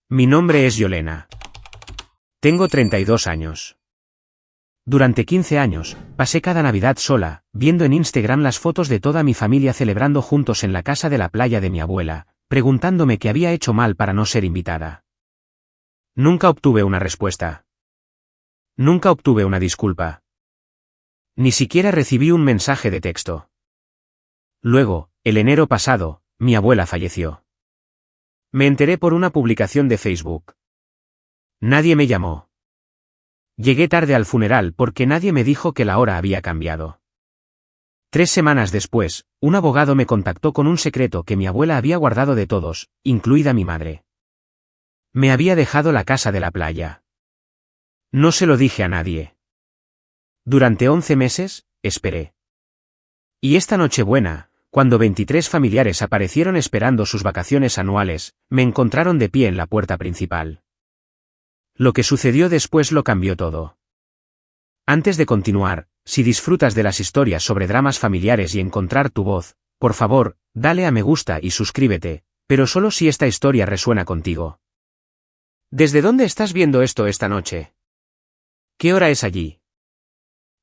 Mi nombre es Yolena. Tengo 32 años. Durante 15 años, pasé cada Navidad sola, viendo en Instagram las fotos de toda mi familia celebrando juntos en la casa de la playa de mi abuela, preguntándome qué había hecho mal para no ser invitada. Nunca obtuve una respuesta. Nunca obtuve una disculpa. Ni siquiera recibí un mensaje de texto. Luego, el enero pasado, mi abuela falleció. Me enteré por una publicación de Facebook. Nadie me llamó. Llegué tarde al funeral porque nadie me dijo que la hora había cambiado. 3 semanas después, un abogado me contactó con un secreto que mi abuela había guardado de todos, incluida mi madre. Me había dejado la casa de la playa. No se lo dije a nadie. Durante 11 meses, esperé. Y esta Nochebuena, cuando 23 familiares aparecieron esperando sus vacaciones anuales, me encontraron de pie en la puerta principal. Lo que sucedió después lo cambió todo. Antes de continuar, si disfrutas de las historias sobre dramas familiares y encontrar tu voz, por favor, dale a me gusta y suscríbete, pero solo si esta historia resuena contigo. ¿Desde dónde estás viendo esto esta noche? ¿Qué hora es allí?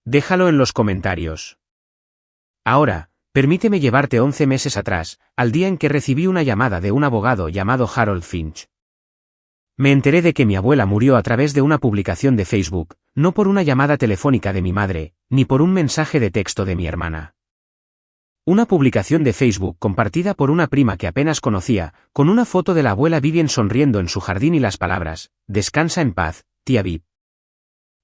Déjalo en los comentarios. Ahora, permíteme llevarte 11 meses atrás, al día en que recibí una llamada de un abogado llamado Harold Finch. Me enteré de que mi abuela murió a través de una publicación de Facebook, no por una llamada telefónica de mi madre, ni por un mensaje de texto de mi hermana. Una publicación de Facebook compartida por una prima que apenas conocía, con una foto de la abuela Vivian sonriendo en su jardín y las palabras, «Descansa en paz, tía Viv».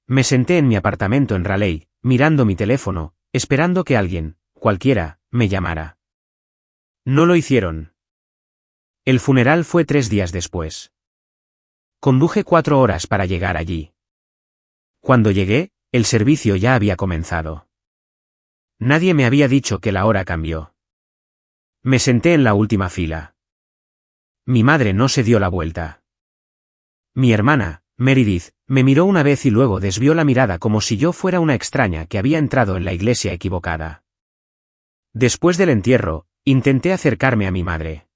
Me senté en mi apartamento en Raleigh, mirando mi teléfono, esperando que alguien, cualquiera, me llamara. No lo hicieron. El funeral fue 3 días después. Conduje 4 horas para llegar allí. Cuando llegué, el servicio ya había comenzado. Nadie me había dicho que la hora cambió. Me senté en la última fila. Mi madre no se dio la vuelta. Mi hermana, Meredith, me miró una vez y luego desvió la mirada como si yo fuera una extraña que había entrado en la iglesia equivocada. Después del entierro, intenté acercarme a mi madre.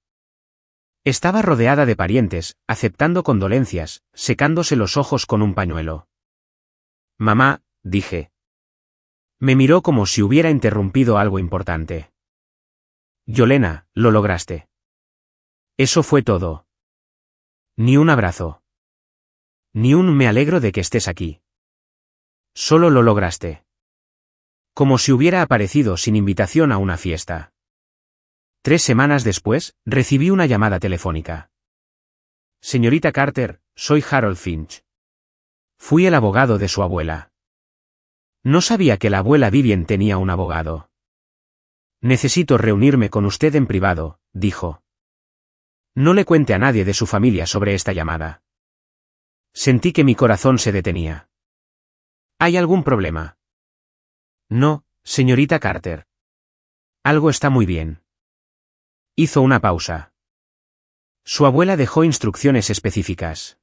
Estaba rodeada de parientes, aceptando condolencias, secándose los ojos con un pañuelo. «Mamá», dije. Me miró como si hubiera interrumpido algo importante. «Yolena, lo lograste». Eso fue todo. Ni un abrazo. Ni un «me alegro de que estés aquí». Solo lo lograste. Como si hubiera aparecido sin invitación a una fiesta. 3 semanas después, recibí una llamada telefónica. «Señorita Carter, soy Harold Finch. Fui el abogado de su abuela». No sabía que la abuela Vivian tenía un abogado. «Necesito reunirme con usted en privado», dijo. «No le cuente a nadie de su familia sobre esta llamada». Sentí que mi corazón se detenía. «¿Hay algún problema?» «No, señorita Carter. Algo está muy bien». Hizo una pausa. Su abuela dejó instrucciones específicas.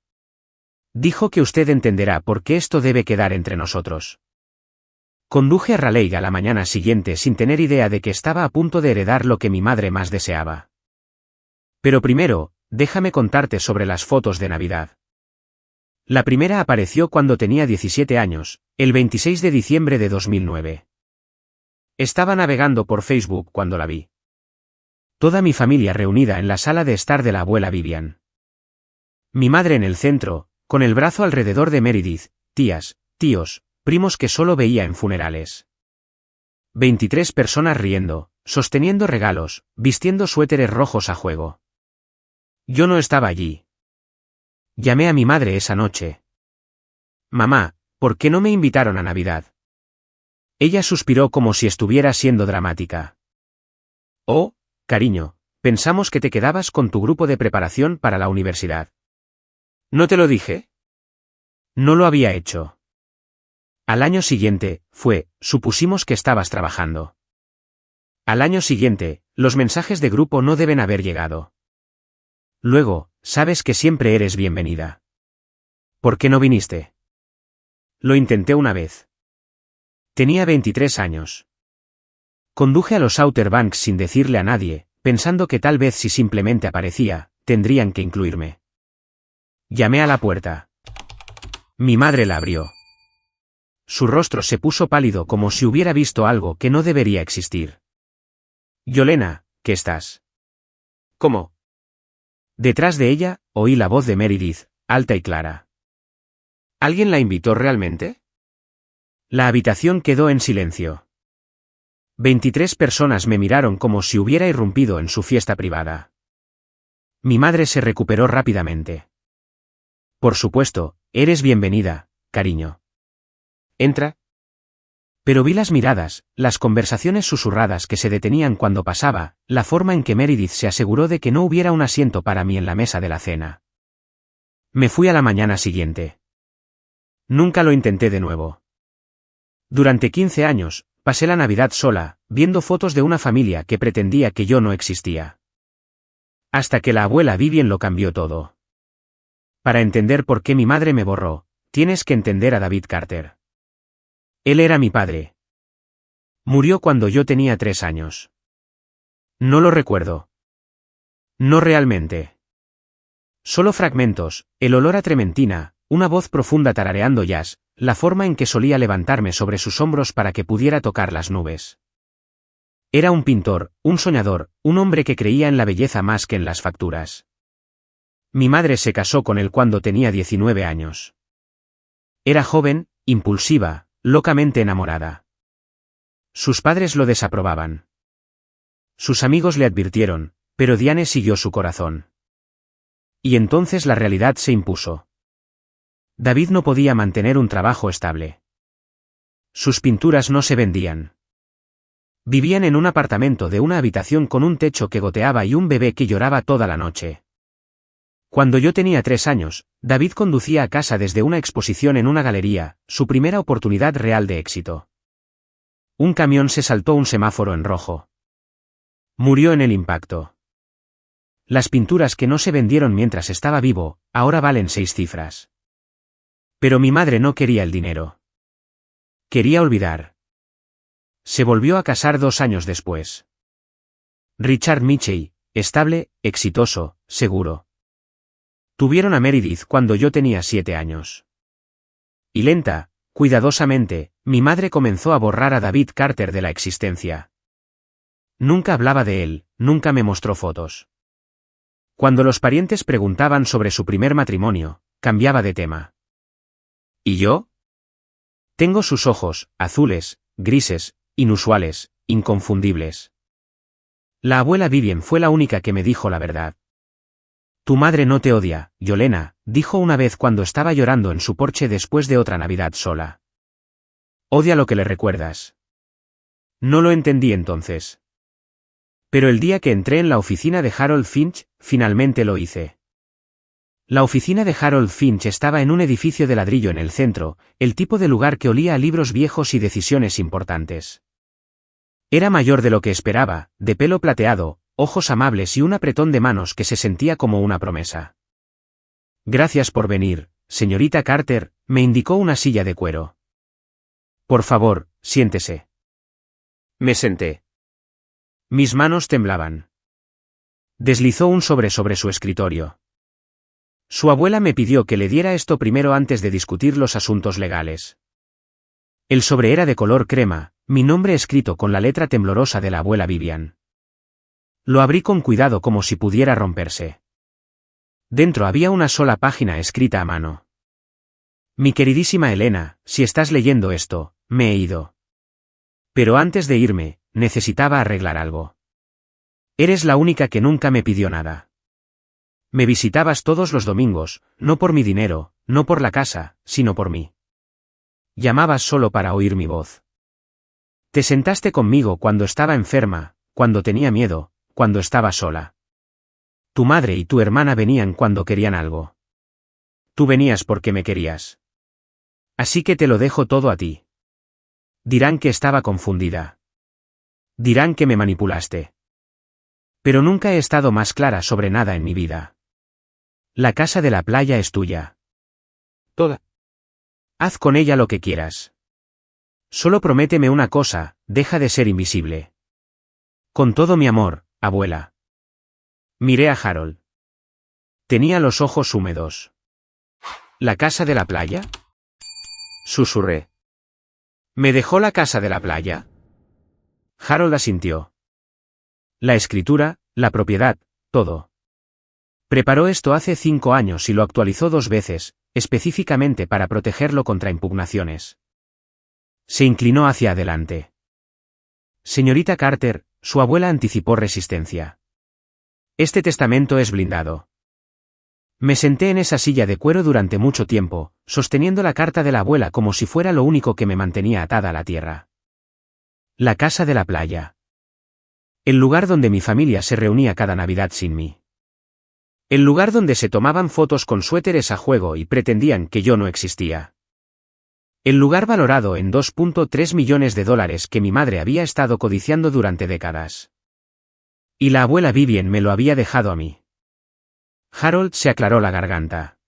Dijo que usted entenderá por qué esto debe quedar entre nosotros. Conduje a Raleigh a la mañana siguiente sin tener idea de que estaba a punto de heredar lo que mi madre más deseaba. Pero primero, déjame contarte sobre las fotos de Navidad. La primera apareció cuando tenía 17 años, el 26 de diciembre de 2009. Estaba navegando por Facebook cuando la vi. Toda mi familia reunida en la sala de estar de la abuela Vivian. Mi madre en el centro, con el brazo alrededor de Meredith, tías, tíos, primos que solo veía en funerales. 23 personas riendo, sosteniendo regalos, vistiendo suéteres rojos a juego. Yo no estaba allí. Llamé a mi madre esa noche. «Mamá, ¿por qué no me invitaron a Navidad?» Ella suspiró como si estuviera siendo dramática. «Oh, cariño, pensamos que te quedabas con tu grupo de preparación para la universidad». «¿No te lo dije?» No lo había hecho. Al año siguiente, supusimos que estabas trabajando. Al año siguiente, los mensajes de grupo no deben haber llegado. Luego, sabes que siempre eres bienvenida. ¿Por qué no viniste? Lo intenté una vez. Tenía 23 años. Conduje a los Outer Banks sin decirle a nadie, pensando que tal vez si simplemente aparecía, tendrían que incluirme. Llamé a la puerta. Mi madre la abrió. Su rostro se puso pálido como si hubiera visto algo que no debería existir. Yolena, ¿qué estás? ¿Cómo? Detrás de ella, oí la voz de Meredith, alta y clara. ¿Alguien la invitó realmente? La habitación quedó en silencio. 23 personas me miraron como si hubiera irrumpido en su fiesta privada. Mi madre se recuperó rápidamente. Por supuesto, eres bienvenida, cariño. Entra. Pero vi las miradas, las conversaciones susurradas que se detenían cuando pasaba, la forma en que Meredith se aseguró de que no hubiera un asiento para mí en la mesa de la cena. Me fui a la mañana siguiente. Nunca lo intenté de nuevo. Durante 15 años, pasé la Navidad sola, viendo fotos de una familia que pretendía que yo no existía. Hasta que la abuela Vivian lo cambió todo. Para entender por qué mi madre me borró, tienes que entender a David Carter. Él era mi padre. Murió cuando yo tenía 3 años. No lo recuerdo. No realmente. Solo fragmentos, el olor a trementina, una voz profunda tarareando jazz, la forma en que solía levantarme sobre sus hombros para que pudiera tocar las nubes. Era un pintor, un soñador, un hombre que creía en la belleza más que en las facturas. Mi madre se casó con él cuando tenía 19 años. Era joven, impulsiva, locamente enamorada. Sus padres lo desaprobaban. Sus amigos le advirtieron, pero Diane siguió su corazón. Y entonces la realidad se impuso. David no podía mantener un trabajo estable. Sus pinturas no se vendían. Vivían en un apartamento de una habitación con un techo que goteaba y un bebé que lloraba toda la noche. Cuando yo tenía 3 años, David conducía a casa desde una exposición en una galería, su primera oportunidad real de éxito. Un camión se saltó un semáforo en rojo. Murió en el impacto. Las pinturas que no se vendieron mientras estaba vivo, ahora valen 6 cifras. Pero mi madre no quería el dinero. Quería olvidar. Se volvió a casar 2 años después. Richard Mitchell, estable, exitoso, seguro. Tuvieron a Meredith cuando yo tenía 7 años. Y lenta, cuidadosamente, mi madre comenzó a borrar a David Carter de la existencia. Nunca hablaba de él, nunca me mostró fotos. Cuando los parientes preguntaban sobre su primer matrimonio, cambiaba de tema. ¿Y yo? Tengo sus ojos, azules, grises, inusuales, inconfundibles. La abuela Vivian fue la única que me dijo la verdad. Tu madre no te odia, Yolena, dijo una vez cuando estaba llorando en su porche después de otra Navidad sola. Odia lo que le recuerdas. No lo entendí entonces. Pero el día que entré en la oficina de Harold Finch, finalmente lo hice. La oficina de Harold Finch estaba en un edificio de ladrillo en el centro, el tipo de lugar que olía a libros viejos y decisiones importantes. Era mayor de lo que esperaba, de pelo plateado, ojos amables y un apretón de manos que se sentía como una promesa. Gracias por venir, señorita Carter, me indicó una silla de cuero. Por favor, siéntese. Me senté. Mis manos temblaban. Deslizó un sobre su escritorio. Su abuela me pidió que le diera esto primero antes de discutir los asuntos legales. El sobre era de color crema, mi nombre escrito con la letra temblorosa de la abuela Vivian. Lo abrí con cuidado como si pudiera romperse. Dentro había una sola página escrita a mano. Mi queridísima Elena, si estás leyendo esto, me he ido. Pero antes de irme, necesitaba arreglar algo. Eres la única que nunca me pidió nada. Me visitabas todos los domingos, no por mi dinero, no por la casa, sino por mí. Llamabas solo para oír mi voz. Te sentaste conmigo cuando estaba enferma, cuando tenía miedo, cuando estaba sola. Tu madre y tu hermana venían cuando querían algo. Tú venías porque me querías. Así que te lo dejo todo a ti. Dirán que estaba confundida. Dirán que me manipulaste. Pero nunca he estado más clara sobre nada en mi vida. La casa de la playa es tuya. Toda. Haz con ella lo que quieras. Solo prométeme una cosa, deja de ser invisible. Con todo mi amor, abuela. Miré a Harold. Tenía los ojos húmedos. ¿La casa de la playa? Susurré. ¿Me dejó la casa de la playa? Harold asintió. La escritura, la propiedad, todo. Preparó esto hace 5 años y lo actualizó 2 veces, específicamente para protegerlo contra impugnaciones. Se inclinó hacia adelante. Señorita Carter, su abuela anticipó resistencia. Este testamento es blindado. Me senté en esa silla de cuero durante mucho tiempo, sosteniendo la carta de la abuela como si fuera lo único que me mantenía atada a la tierra. La casa de la playa. El lugar donde mi familia se reunía cada Navidad sin mí. El lugar donde se tomaban fotos con suéteres a juego y pretendían que yo no existía. El lugar valorado en $2.3 millones que mi madre había estado codiciando durante décadas. Y la abuela Vivian me lo había dejado a mí. Harold se aclaró la garganta.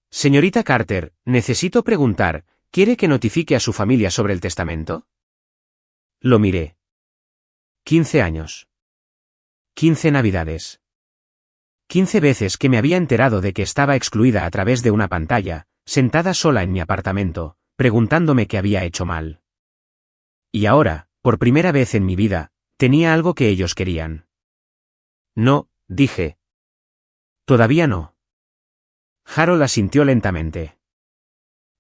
Señorita Carter, necesito preguntar, ¿quiere que notifique a su familia sobre el testamento? Lo miré. 15 años. 15 Navidades. 15 veces que me había enterado de que estaba excluida a través de una pantalla, sentada sola en mi apartamento, preguntándome qué había hecho mal. Y ahora, por primera vez en mi vida, tenía algo que ellos querían. No, dije. Todavía no. Harold asintió lentamente.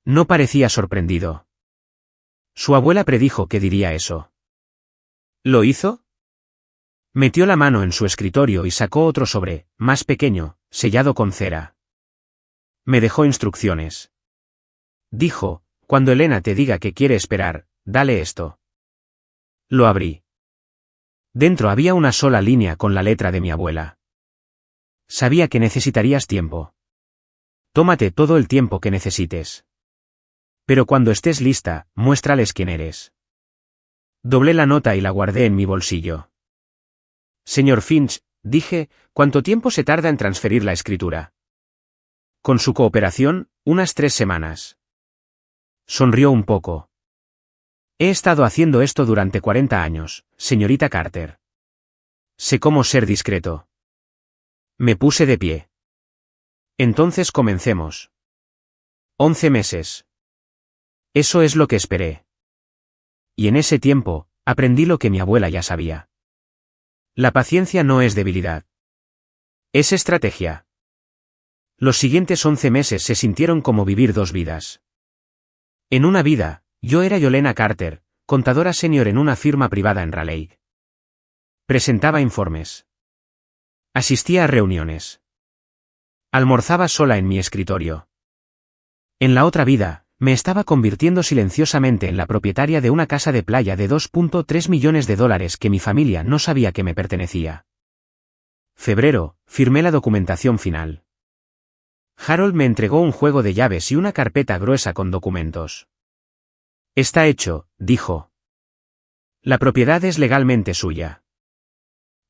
No parecía sorprendido. Su abuela predijo que diría eso. ¿Lo hizo? Metió la mano en su escritorio y sacó otro sobre, más pequeño, sellado con cera. Me dejó instrucciones. Dijo, cuando Elena te diga que quiere esperar, dale esto. Lo abrí. Dentro había una sola línea con la letra de mi abuela. Sabía que necesitarías tiempo. Tómate todo el tiempo que necesites. Pero cuando estés lista, muéstrales quién eres. Doblé la nota y la guardé en mi bolsillo. Señor Finch, dije, ¿cuánto tiempo se tarda en transferir la escritura? Con su cooperación, unas 3 semanas. Sonrió un poco. He estado haciendo esto durante 40 años, señorita Carter. Sé cómo ser discreto. Me puse de pie. Entonces comencemos. 11 meses. Eso es lo que esperé. Y en ese tiempo, aprendí lo que mi abuela ya sabía. La paciencia no es debilidad. Es estrategia. Los siguientes 11 meses se sintieron como vivir 2 vidas. En una vida, yo era Yolena Carter, contadora senior en una firma privada en Raleigh. Presentaba informes. Asistía a reuniones. Almorzaba sola en mi escritorio. En la otra vida, me estaba convirtiendo silenciosamente en la propietaria de una casa de playa de $2.3 millones que mi familia no sabía que me pertenecía. Febrero, firmé la documentación final. Harold me entregó un juego de llaves y una carpeta gruesa con documentos. Está hecho, dijo. La propiedad es legalmente suya.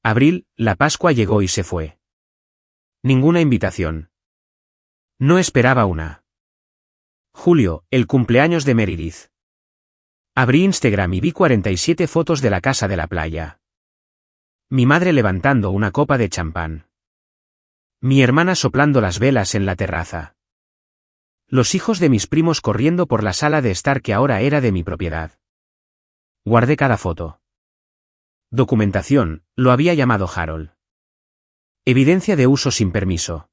Abril, la Pascua llegó y se fue. Ninguna invitación. No esperaba una. Julio, el cumpleaños de Meredith. Abrí Instagram y vi 47 fotos de la casa de la playa. Mi madre levantando una copa de champán. Mi hermana soplando las velas en la terraza. Los hijos de mis primos corriendo por la sala de estar que ahora era de mi propiedad. Guardé cada foto. Documentación, lo había llamado Harold. Evidencia de uso sin permiso.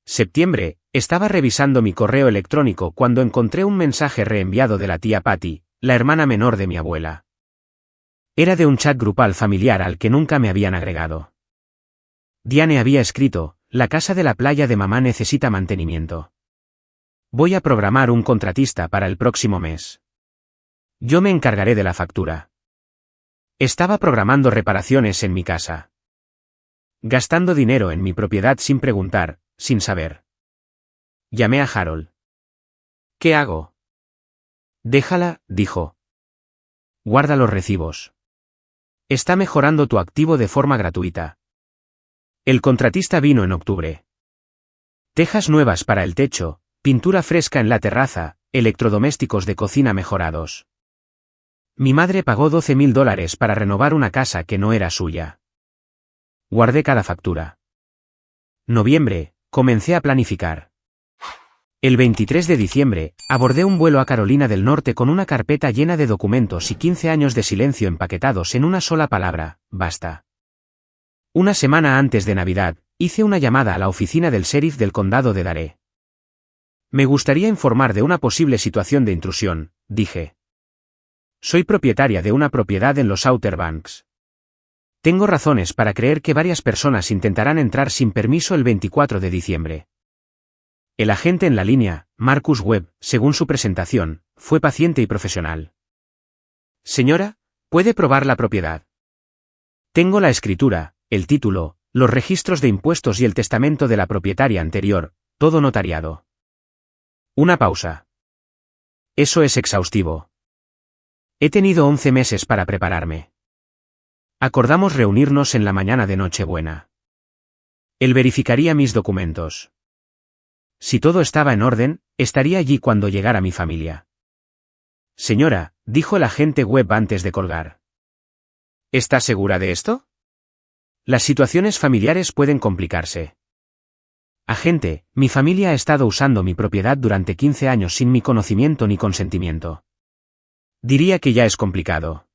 Septiembre, estaba revisando mi correo electrónico cuando encontré un mensaje reenviado de la tía Patty, la hermana menor de mi abuela. Era de un chat grupal familiar al que nunca me habían agregado. Diane había escrito, la casa de la playa de mamá necesita mantenimiento. Voy a programar un contratista para el próximo mes. Yo me encargaré de la factura. Estaba programando reparaciones en mi casa. Gastando dinero en mi propiedad sin preguntar, sin saber. Llamé a Harold. ¿Qué hago? Déjala, dijo. Guarda los recibos. Está mejorando tu activo de forma gratuita. El contratista vino en octubre. Tejas nuevas para el techo, pintura fresca en la terraza, electrodomésticos de cocina mejorados. Mi madre pagó $12,000 para renovar una casa que no era suya. Guardé cada factura. Noviembre, comencé a planificar. El 23 de diciembre, abordé un vuelo a Carolina del Norte con una carpeta llena de documentos y 15 años de silencio empaquetados en una sola palabra: basta. Una semana antes de Navidad, hice una llamada a la oficina del sheriff del condado de Dare. Me gustaría informar de una posible situación de intrusión, dije. Soy propietaria de una propiedad en los Outer Banks. Tengo razones para creer que varias personas intentarán entrar sin permiso el 24 de diciembre. El agente en la línea, Marcus Webb, según su presentación, fue paciente y profesional. Señora, ¿puede probar la propiedad? Tengo la escritura, el título, los registros de impuestos y el testamento de la propietaria anterior, todo notariado. Una pausa. Eso es exhaustivo. He tenido 11 meses para prepararme. Acordamos reunirnos en la mañana de Nochebuena. Él verificaría mis documentos. Si todo estaba en orden, estaría allí cuando llegara mi familia. Señora, dijo el agente Webb antes de colgar. ¿Está segura de esto? Las situaciones familiares pueden complicarse. Agente, mi familia ha estado usando mi propiedad durante 15 años sin mi conocimiento ni consentimiento. Diría que ya es complicado.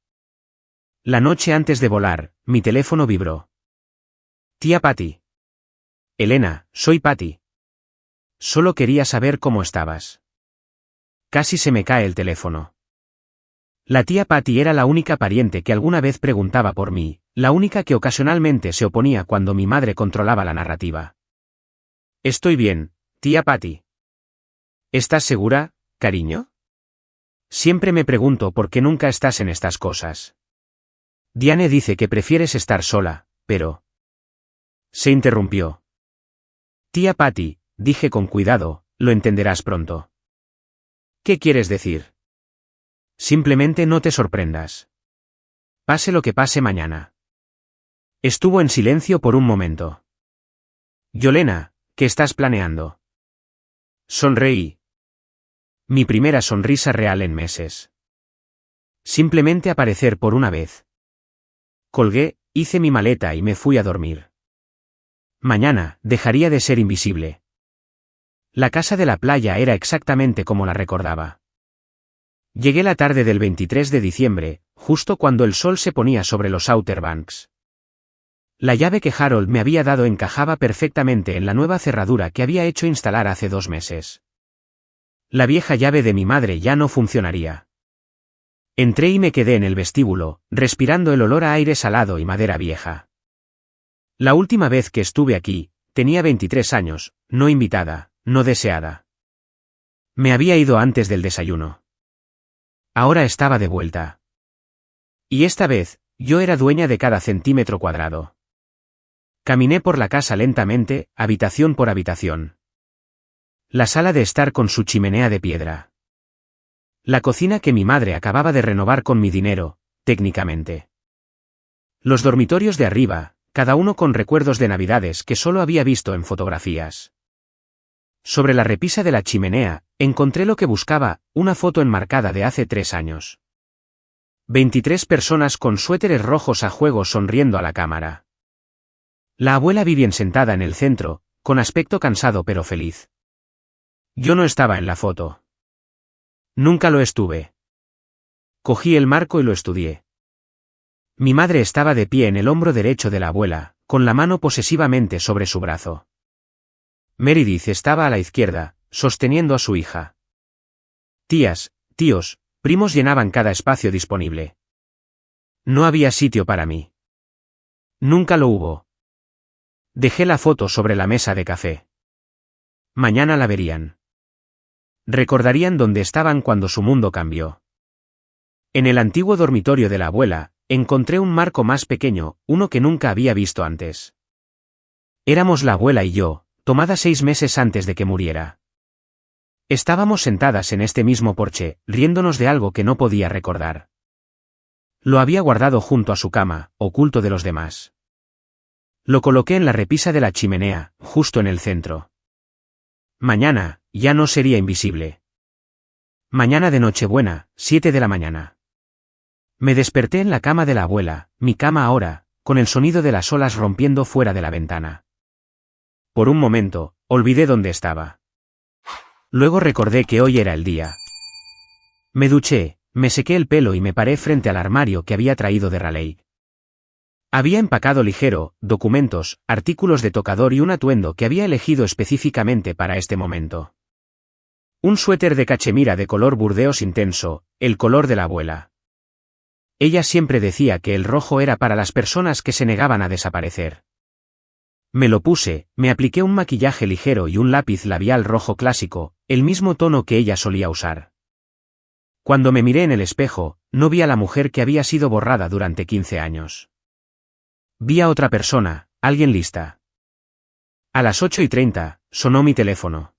La noche antes de volar, mi teléfono vibró. Tía Patty. Elena, soy Patty. Solo quería saber cómo estabas. Casi se me cae el teléfono. La tía Patty era la única pariente que alguna vez preguntaba por mí, la única que ocasionalmente se oponía cuando mi madre controlaba la narrativa. Estoy bien, tía Patty. ¿Estás segura, cariño? Siempre me pregunto por qué nunca estás en estas cosas. Diane dice que prefieres estar sola, pero... Se interrumpió. Tía Patty, dije con cuidado, lo entenderás pronto. ¿Qué quieres decir? Simplemente no te sorprendas. Pase lo que pase mañana. Estuvo en silencio por un momento. Yolena, ¿qué estás planeando? Sonreí. Mi primera sonrisa real en meses. Simplemente aparecer por una vez. Colgué, hice mi maleta y me fui a dormir. Mañana, dejaría de ser invisible. La casa de la playa era exactamente como la recordaba. Llegué la tarde del 23 de diciembre, justo cuando el sol se ponía sobre los Outer Banks. La llave que Harold me había dado encajaba perfectamente en la nueva cerradura que había hecho instalar hace 2 meses. La vieja llave de mi madre ya no funcionaría. Entré y me quedé en el vestíbulo, respirando el olor a aire salado y madera vieja. La última vez que estuve aquí, tenía 23 años, no invitada, no deseada. Me había ido antes del desayuno. Ahora estaba de vuelta. Y esta vez, yo era dueña de cada centímetro cuadrado. Caminé por la casa lentamente, habitación por habitación. La sala de estar con su chimenea de piedra. La cocina que mi madre acababa de renovar con mi dinero, técnicamente. Los dormitorios de arriba, cada uno con recuerdos de Navidades que solo había visto en fotografías. Sobre la repisa de la chimenea, encontré lo que buscaba, una foto enmarcada de hace 3 años. 23 personas con suéteres rojos a juego sonriendo a la cámara. La abuela Vivian sentada en el centro, con aspecto cansado pero feliz. Yo no estaba en la foto. Nunca lo estuve. Cogí el marco y lo estudié. Mi madre estaba de pie en el hombro derecho de la abuela, con la mano posesivamente sobre su brazo. Meredith estaba a la izquierda, sosteniendo a su hija. Tías, tíos, primos llenaban cada espacio disponible. No había sitio para mí. Nunca lo hubo. Dejé la foto sobre la mesa de café. Mañana la verían. Recordarían dónde estaban cuando su mundo cambió. En el antiguo dormitorio de la abuela, encontré un marco más pequeño, uno que nunca había visto antes. Éramos la abuela y yo, tomada 6 meses antes de que muriera. Estábamos sentadas en este mismo porche, riéndonos de algo que no podía recordar. Lo había guardado junto a su cama, oculto de los demás. Lo coloqué en la repisa de la chimenea, justo en el centro. Mañana, ya no sería invisible. Mañana de Nochebuena, 7 de la mañana. Me desperté en la cama de la abuela, mi cama ahora, con el sonido de las olas rompiendo fuera de la ventana. Por un momento, olvidé dónde estaba. Luego recordé que hoy era el día. Me duché, me sequé el pelo y me paré frente al armario que había traído de Raleigh. Había empacado ligero, documentos, artículos de tocador y un atuendo que había elegido específicamente para este momento. Un suéter de cachemira de color burdeos intenso, el color de la abuela. Ella siempre decía que el rojo era para las personas que se negaban a desaparecer. Me lo puse, me apliqué un maquillaje ligero y un lápiz labial rojo clásico, el mismo tono que ella solía usar. Cuando me miré en el espejo, no vi a la mujer que había sido borrada durante 15 años. Vi a otra persona, alguien lista. A las 8:30, sonó mi teléfono.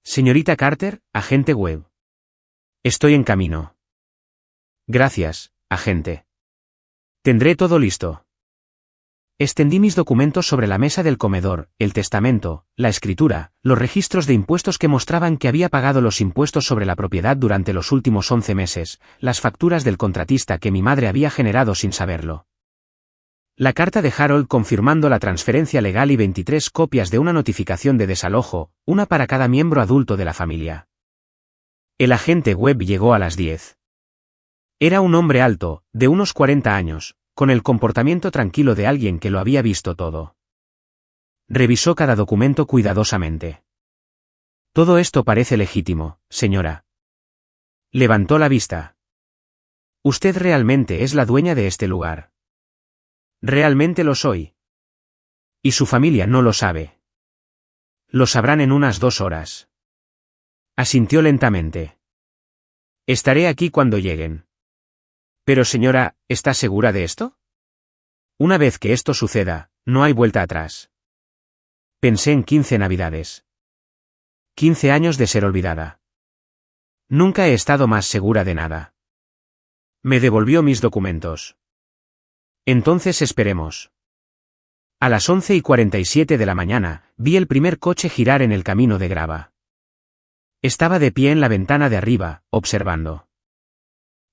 Señorita Carter, agente Webb. Estoy en camino. Gracias, agente. Tendré todo listo. Extendí mis documentos sobre la mesa del comedor, el testamento, la escritura, los registros de impuestos que mostraban que había pagado los impuestos sobre la propiedad durante los últimos 11 meses, las facturas del contratista que mi madre había generado sin saberlo. La carta de Harold confirmando la transferencia legal y 23 copias de una notificación de desalojo, una para cada miembro adulto de la familia. El agente Webb llegó a las 10. Era un hombre alto, de unos 40 años, con el comportamiento tranquilo de alguien que lo había visto todo. Revisó cada documento cuidadosamente. Todo esto parece legítimo, señora. Levantó la vista. Usted realmente es la dueña de este lugar. Realmente lo soy. Y su familia no lo sabe. Lo sabrán en unas 2 horas. Asintió lentamente. Estaré aquí cuando lleguen. Pero señora, ¿está segura de esto? Una vez que esto suceda, no hay vuelta atrás. Pensé en 15 navidades. 15 años de ser olvidada. Nunca he estado más segura de nada. Me devolvió mis documentos. Entonces esperemos. A las 11:47 de la mañana, vi el primer coche girar en el camino de grava. Estaba de pie en la ventana de arriba, observando.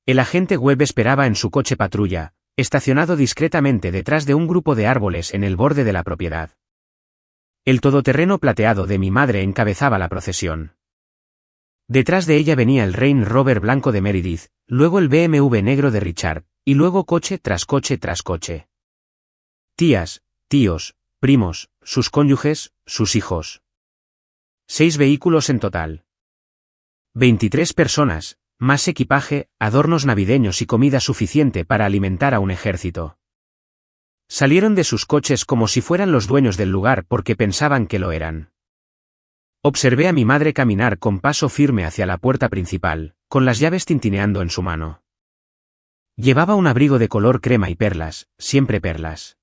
El agente Webb esperaba en su coche patrulla, estacionado discretamente detrás de un grupo de árboles en el borde de la propiedad. El todoterreno plateado de mi madre encabezaba la procesión. Detrás de ella venía el Range Rover blanco de Meredith, luego el BMW negro de Richard, y luego coche tras coche tras coche. Tías, tíos, primos, sus cónyuges, sus hijos. 6 vehículos en total. 23 personas, más equipaje, adornos navideños y comida suficiente para alimentar a un ejército. Salieron de sus coches como si fueran los dueños del lugar porque pensaban que lo eran. Observé a mi madre caminar con paso firme hacia la puerta principal, con las llaves tintineando en su mano. Llevaba un abrigo de color crema y perlas, siempre perlas.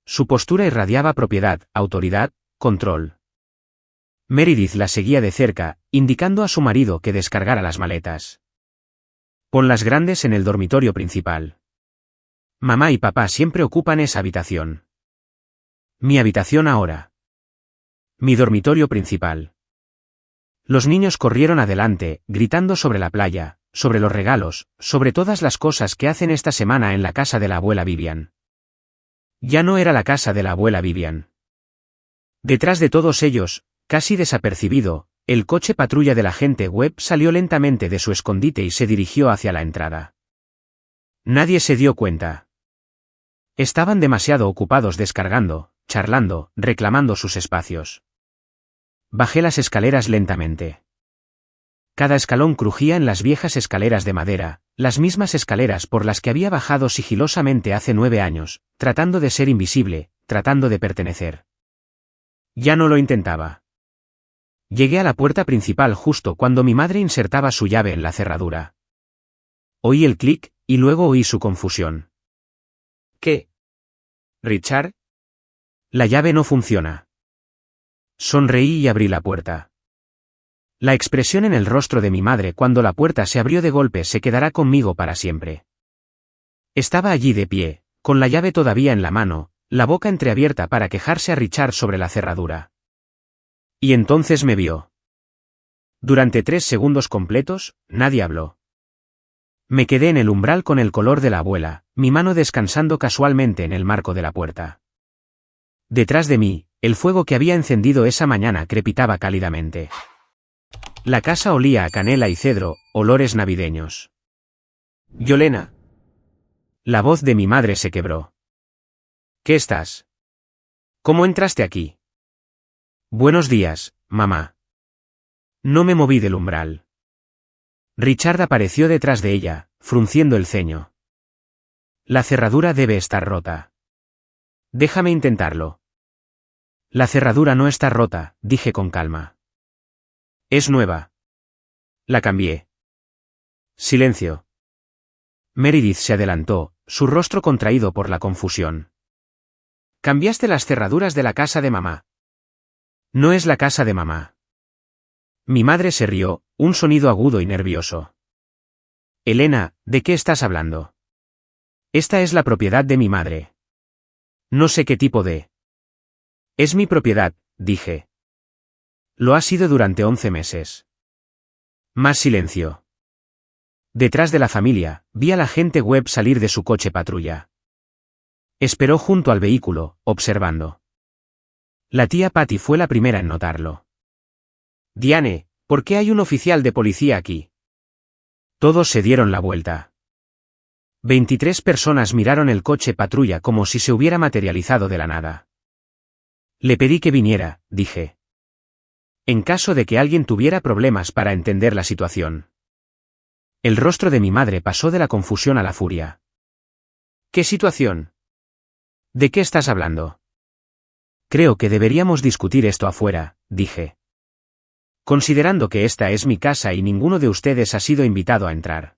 Su postura irradiaba propiedad, autoridad, control. Meredith la seguía de cerca, indicando a su marido que descargara las maletas. Pon las grandes en el dormitorio principal. Mamá y papá siempre ocupan esa habitación. Mi habitación ahora. Mi dormitorio principal. Los niños corrieron adelante, gritando sobre la playa, sobre los regalos, sobre todas las cosas que hacen esta semana en la casa de la abuela Vivian. Ya no era la casa de la abuela Vivian. Detrás de todos ellos, casi desapercibido, el coche patrulla del agente Webb salió lentamente de su escondite y se dirigió hacia la entrada. Nadie se dio cuenta. Estaban demasiado ocupados descargando, charlando, reclamando sus espacios. Bajé las escaleras lentamente. Cada escalón crujía en las viejas escaleras de madera, las mismas escaleras por las que había bajado sigilosamente hace 9 años, tratando de ser invisible, tratando de pertenecer. Ya no lo intentaba. Llegué a la puerta principal justo cuando mi madre insertaba su llave en la cerradura. Oí el clic, y luego oí su confusión. ¿Qué? ¿Richard? La llave no funciona. Sonreí y abrí la puerta. La expresión en el rostro de mi madre cuando la puerta se abrió de golpe se quedará conmigo para siempre. Estaba allí de pie, con la llave todavía en la mano, la boca entreabierta para quejarse a Richard sobre la cerradura. Y entonces me vio. Durante 3 segundos completos, nadie habló. Me quedé en el umbral con el color de la abuela, mi mano descansando casualmente en el marco de la puerta. Detrás de mí, el fuego que había encendido esa mañana crepitaba cálidamente. La casa olía a canela y cedro, olores navideños. Yolena. La voz de mi madre se quebró. ¿Qué estás? ¿Cómo entraste aquí? Buenos días, mamá. No me moví del umbral. Richard apareció detrás de ella, frunciendo el ceño. La cerradura debe estar rota. Déjame intentarlo. La cerradura no está rota, dije con calma. Es nueva. La cambié. Silencio. Meredith se adelantó, su rostro contraído por la confusión. ¿Cambiaste las cerraduras de la casa de mamá? No es la casa de mamá. Mi madre se rió, un sonido agudo y nervioso. Elena, ¿de qué estás hablando? Esta es la propiedad de mi madre. No sé qué tipo de... Es mi propiedad, dije. Lo ha sido durante 11 meses. Más silencio. Detrás de la familia, vi al agente Webb salir de su coche patrulla. Esperó junto al vehículo, observando. La tía Patty fue la primera en notarlo. Diane, ¿por qué hay un oficial de policía aquí? Todos se dieron la vuelta. 23 personas miraron el coche patrulla como si se hubiera materializado de la nada. Le pedí que viniera, dije. En caso de que alguien tuviera problemas para entender la situación. El rostro de mi madre pasó de la confusión a la furia. ¿Qué situación? ¿De qué estás hablando? Creo que deberíamos discutir esto afuera, dije. Considerando que esta es mi casa y ninguno de ustedes ha sido invitado a entrar.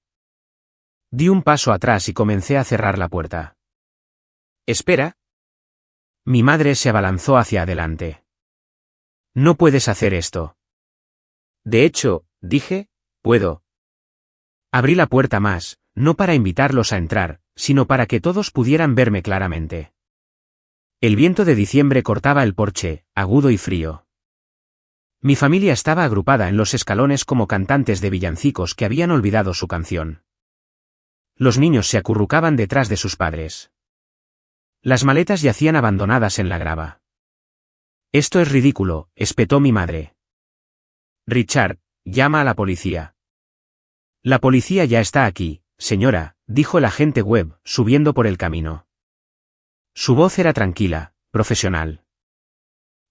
Di un paso atrás y comencé a cerrar la puerta. Espera. Mi madre se abalanzó hacia adelante. No puedes hacer esto. De hecho, dije, puedo. Abrí la puerta más, no para invitarlos a entrar, sino para que todos pudieran verme claramente. El viento de diciembre cortaba el porche, agudo y frío. Mi familia estaba agrupada en los escalones como cantantes de villancicos que habían olvidado su canción. Los niños se acurrucaban detrás de sus padres. Las maletas yacían abandonadas en la grava. Esto es ridículo, espetó mi madre. Richard, llama a la policía. La policía ya está aquí, señora, dijo el agente Webb, subiendo por el camino. Su voz era tranquila, profesional.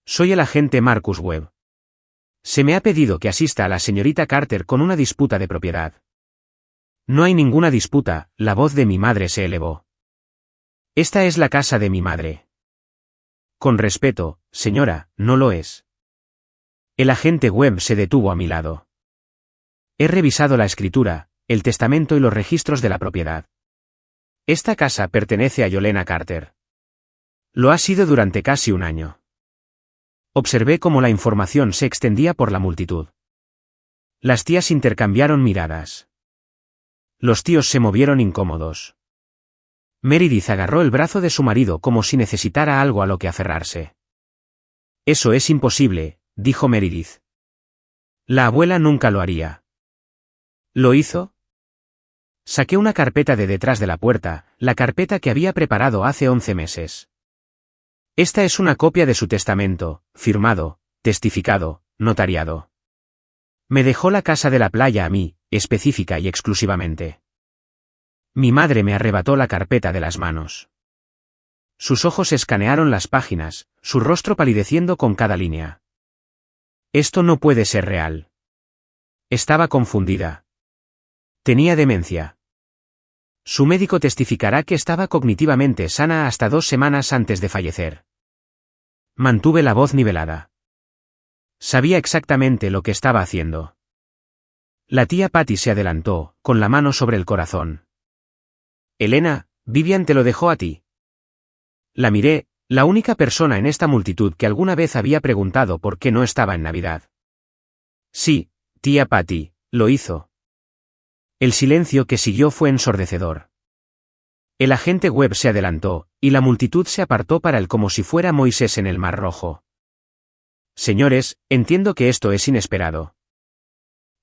Soy el agente Marcus Webb. Se me ha pedido que asista a la señorita Carter con una disputa de propiedad. No hay ninguna disputa, la voz de mi madre se elevó. Esta es la casa de mi madre. Con respeto, señora, no lo es. El agente Webb se detuvo a mi lado. He revisado la escritura, el testamento y los registros de la propiedad. Esta casa pertenece a Yolena Carter. Lo ha sido durante casi un año. Observé cómo la información se extendía por la multitud. Las tías intercambiaron miradas. Los tíos se movieron incómodos. Meredith agarró el brazo de su marido como si necesitara algo a lo que aferrarse. Eso es imposible, dijo Meredith. La abuela nunca lo haría. ¿Lo hizo? Saqué una carpeta de detrás de la puerta, la carpeta que había preparado hace 11 meses. Esta es una copia de su testamento, firmado, testificado, notariado. Me dejó la casa de la playa a mí, específica y exclusivamente. Mi madre me arrebató la carpeta de las manos. Sus ojos escanearon las páginas, su rostro palideciendo con cada línea. Esto no puede ser real. Estaba confundida. Tenía demencia. Su médico testificará que estaba cognitivamente sana hasta 2 semanas antes de fallecer. Mantuve la voz nivelada. Sabía exactamente lo que estaba haciendo. La tía Patty se adelantó, con la mano sobre el corazón. Elena, Vivian te lo dejó a ti. La miré, la única persona en esta multitud que alguna vez había preguntado por qué no estaba en Navidad. Sí, tía Patty, lo hizo. El silencio que siguió fue ensordecedor. El agente Webb se adelantó, y la multitud se apartó para él como si fuera Moisés en el Mar Rojo. Señores, entiendo que esto es inesperado.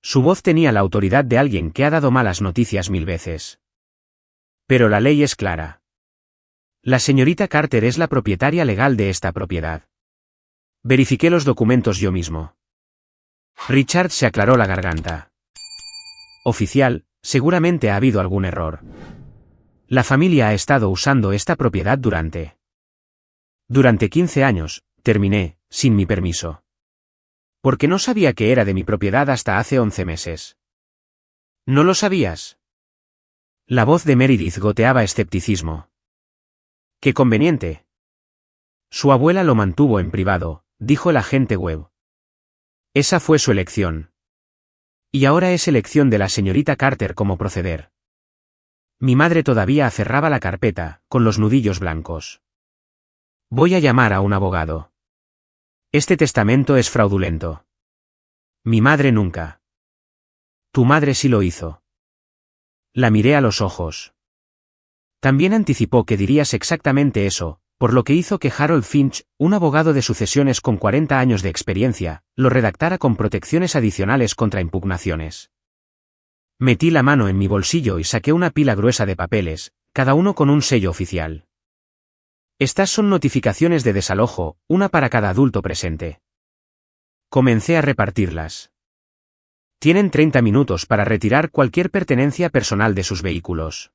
Su voz tenía la autoridad de alguien que ha dado malas noticias 1000 veces. Pero la ley es clara. La señorita Carter es la propietaria legal de esta propiedad. Verifiqué los documentos yo mismo. Richard se aclaró la garganta. Oficial, seguramente ha habido algún error. La familia ha estado usando esta propiedad durante 15 años, terminé, sin mi permiso. Porque no sabía que era de mi propiedad hasta hace 11 meses. ¿No lo sabías? La voz de Meredith goteaba escepticismo. ¡Qué conveniente! Su abuela lo mantuvo en privado, dijo el agente Webb. Esa fue su elección. Y ahora es elección de la señorita Carter cómo proceder. Mi madre todavía aferraba la carpeta, con los nudillos blancos. Voy a llamar a un abogado. Este testamento es fraudulento. Mi madre nunca. Tu madre sí lo hizo. La miré a los ojos. También anticipó que dirías exactamente eso, por lo que hizo que Harold Finch, un abogado de sucesiones con 40 años de experiencia, lo redactara con protecciones adicionales contra impugnaciones. Metí la mano en mi bolsillo y saqué una pila gruesa de papeles, cada uno con un sello oficial. Estas son notificaciones de desalojo, una para cada adulto presente. Comencé a repartirlas. Tienen 30 minutos para retirar cualquier pertenencia personal de sus vehículos.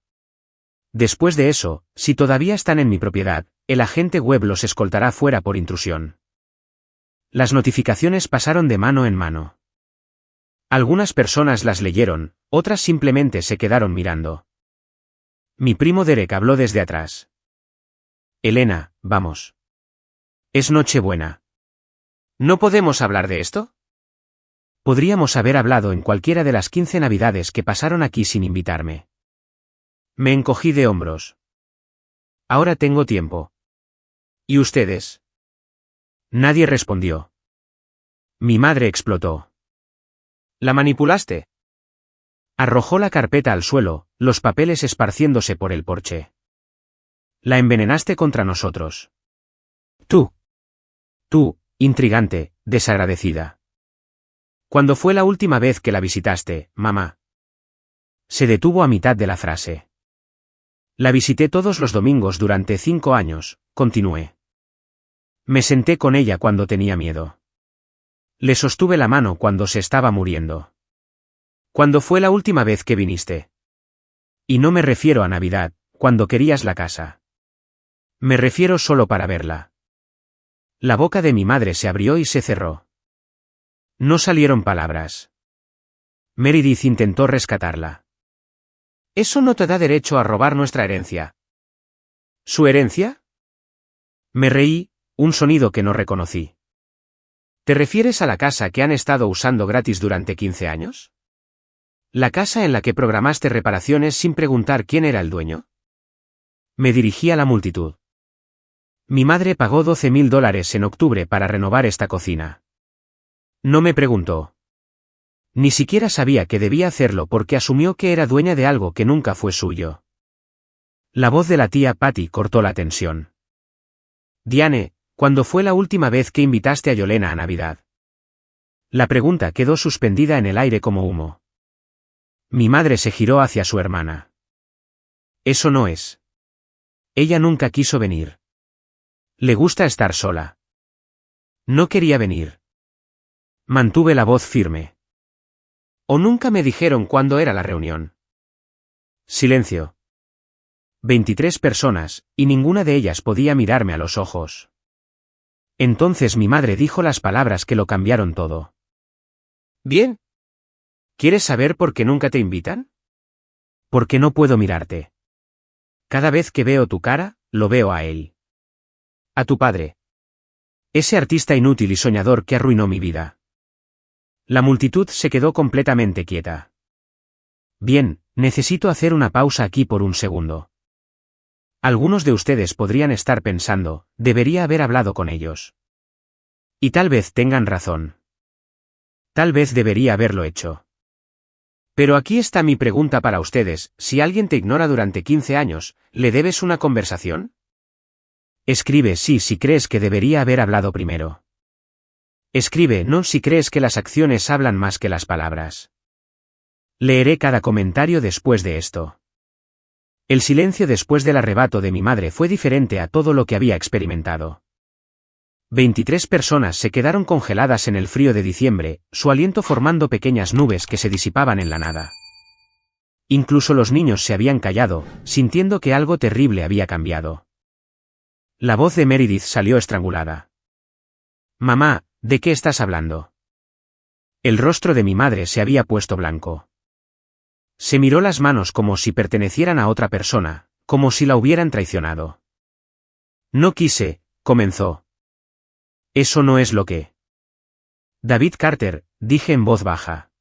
Después de eso, si todavía están en mi propiedad, el agente Webb los escoltará fuera por intrusión. Las notificaciones pasaron de mano en mano. Algunas personas las leyeron, otras simplemente se quedaron mirando. Mi primo Derek habló desde atrás. Elena, vamos. Es Nochebuena. ¿No podemos hablar de esto? Podríamos haber hablado en cualquiera de las 15 Navidades que pasaron aquí sin invitarme. Me encogí de hombros. Ahora tengo tiempo. ¿Y ustedes? Nadie respondió. Mi madre explotó. ¿La manipulaste? Arrojó la carpeta al suelo, los papeles esparciéndose por el porche. La envenenaste contra nosotros. Tú, intrigante, desagradecida. ¿Cuándo fue la última vez que la visitaste, mamá? Se detuvo a mitad de la frase. La visité todos los domingos durante 5 años, continué. Me senté con ella cuando tenía miedo. Le sostuve la mano cuando se estaba muriendo. ¿Cuándo fue la última vez que viniste? Y no me refiero a Navidad, cuando querías la casa. Me refiero solo para verla. La boca de mi madre se abrió y se cerró. No salieron palabras. Meredith intentó rescatarla. Eso no te da derecho a robar nuestra herencia. ¿Su herencia? Me reí, un sonido que no reconocí. ¿Te refieres a la casa que han estado usando gratis durante 15 años? ¿La casa en la que programaste reparaciones sin preguntar quién era el dueño? Me dirigí a la multitud. Mi madre pagó $12,000 en octubre para renovar esta cocina. No me preguntó. Ni siquiera sabía que debía hacerlo porque asumió que era dueña de algo que nunca fue suyo. La voz de la tía Patty cortó la tensión. Diane, ¿cuándo fue la última vez que invitaste a Yolena a Navidad? La pregunta quedó suspendida en el aire como humo. Mi madre se giró hacia su hermana. Eso no es. Ella nunca quiso venir. Le gusta estar sola. No quería venir. Mantuve la voz firme. ¿O nunca me dijeron cuándo era la reunión? Silencio. 23 personas, y ninguna de ellas podía mirarme a los ojos. Entonces mi madre dijo las palabras que lo cambiaron todo. Bien. ¿Quieres saber por qué nunca te invitan? Porque no puedo mirarte. Cada vez que veo tu cara, lo veo a él. A tu padre. Ese artista inútil y soñador que arruinó mi vida. La multitud se quedó completamente quieta. Bien, necesito hacer una pausa aquí por un segundo. Algunos de ustedes podrían estar pensando, debería haber hablado con ellos. Y tal vez tengan razón. Tal vez debería haberlo hecho. Pero aquí está mi pregunta para ustedes, si alguien te ignora durante 15 años, ¿le debes una conversación? Escribe sí si crees que debería haber hablado primero. Escribe no si crees que las acciones hablan más que las palabras. Leeré cada comentario después de esto. El silencio después del arrebato de mi madre fue diferente a todo lo que había experimentado. 23 personas se quedaron congeladas en el frío de diciembre, su aliento formando pequeñas nubes que se disipaban en la nada. Incluso los niños se habían callado, sintiendo que algo terrible había cambiado. La voz de Meredith salió estrangulada. «Mamá, ¿de qué estás hablando?» El rostro de mi madre se había puesto blanco. Se miró las manos como si pertenecieran a otra persona, como si la hubieran traicionado. «No quise», comenzó. «Eso no es lo que...» «David Carter», dije en voz baja.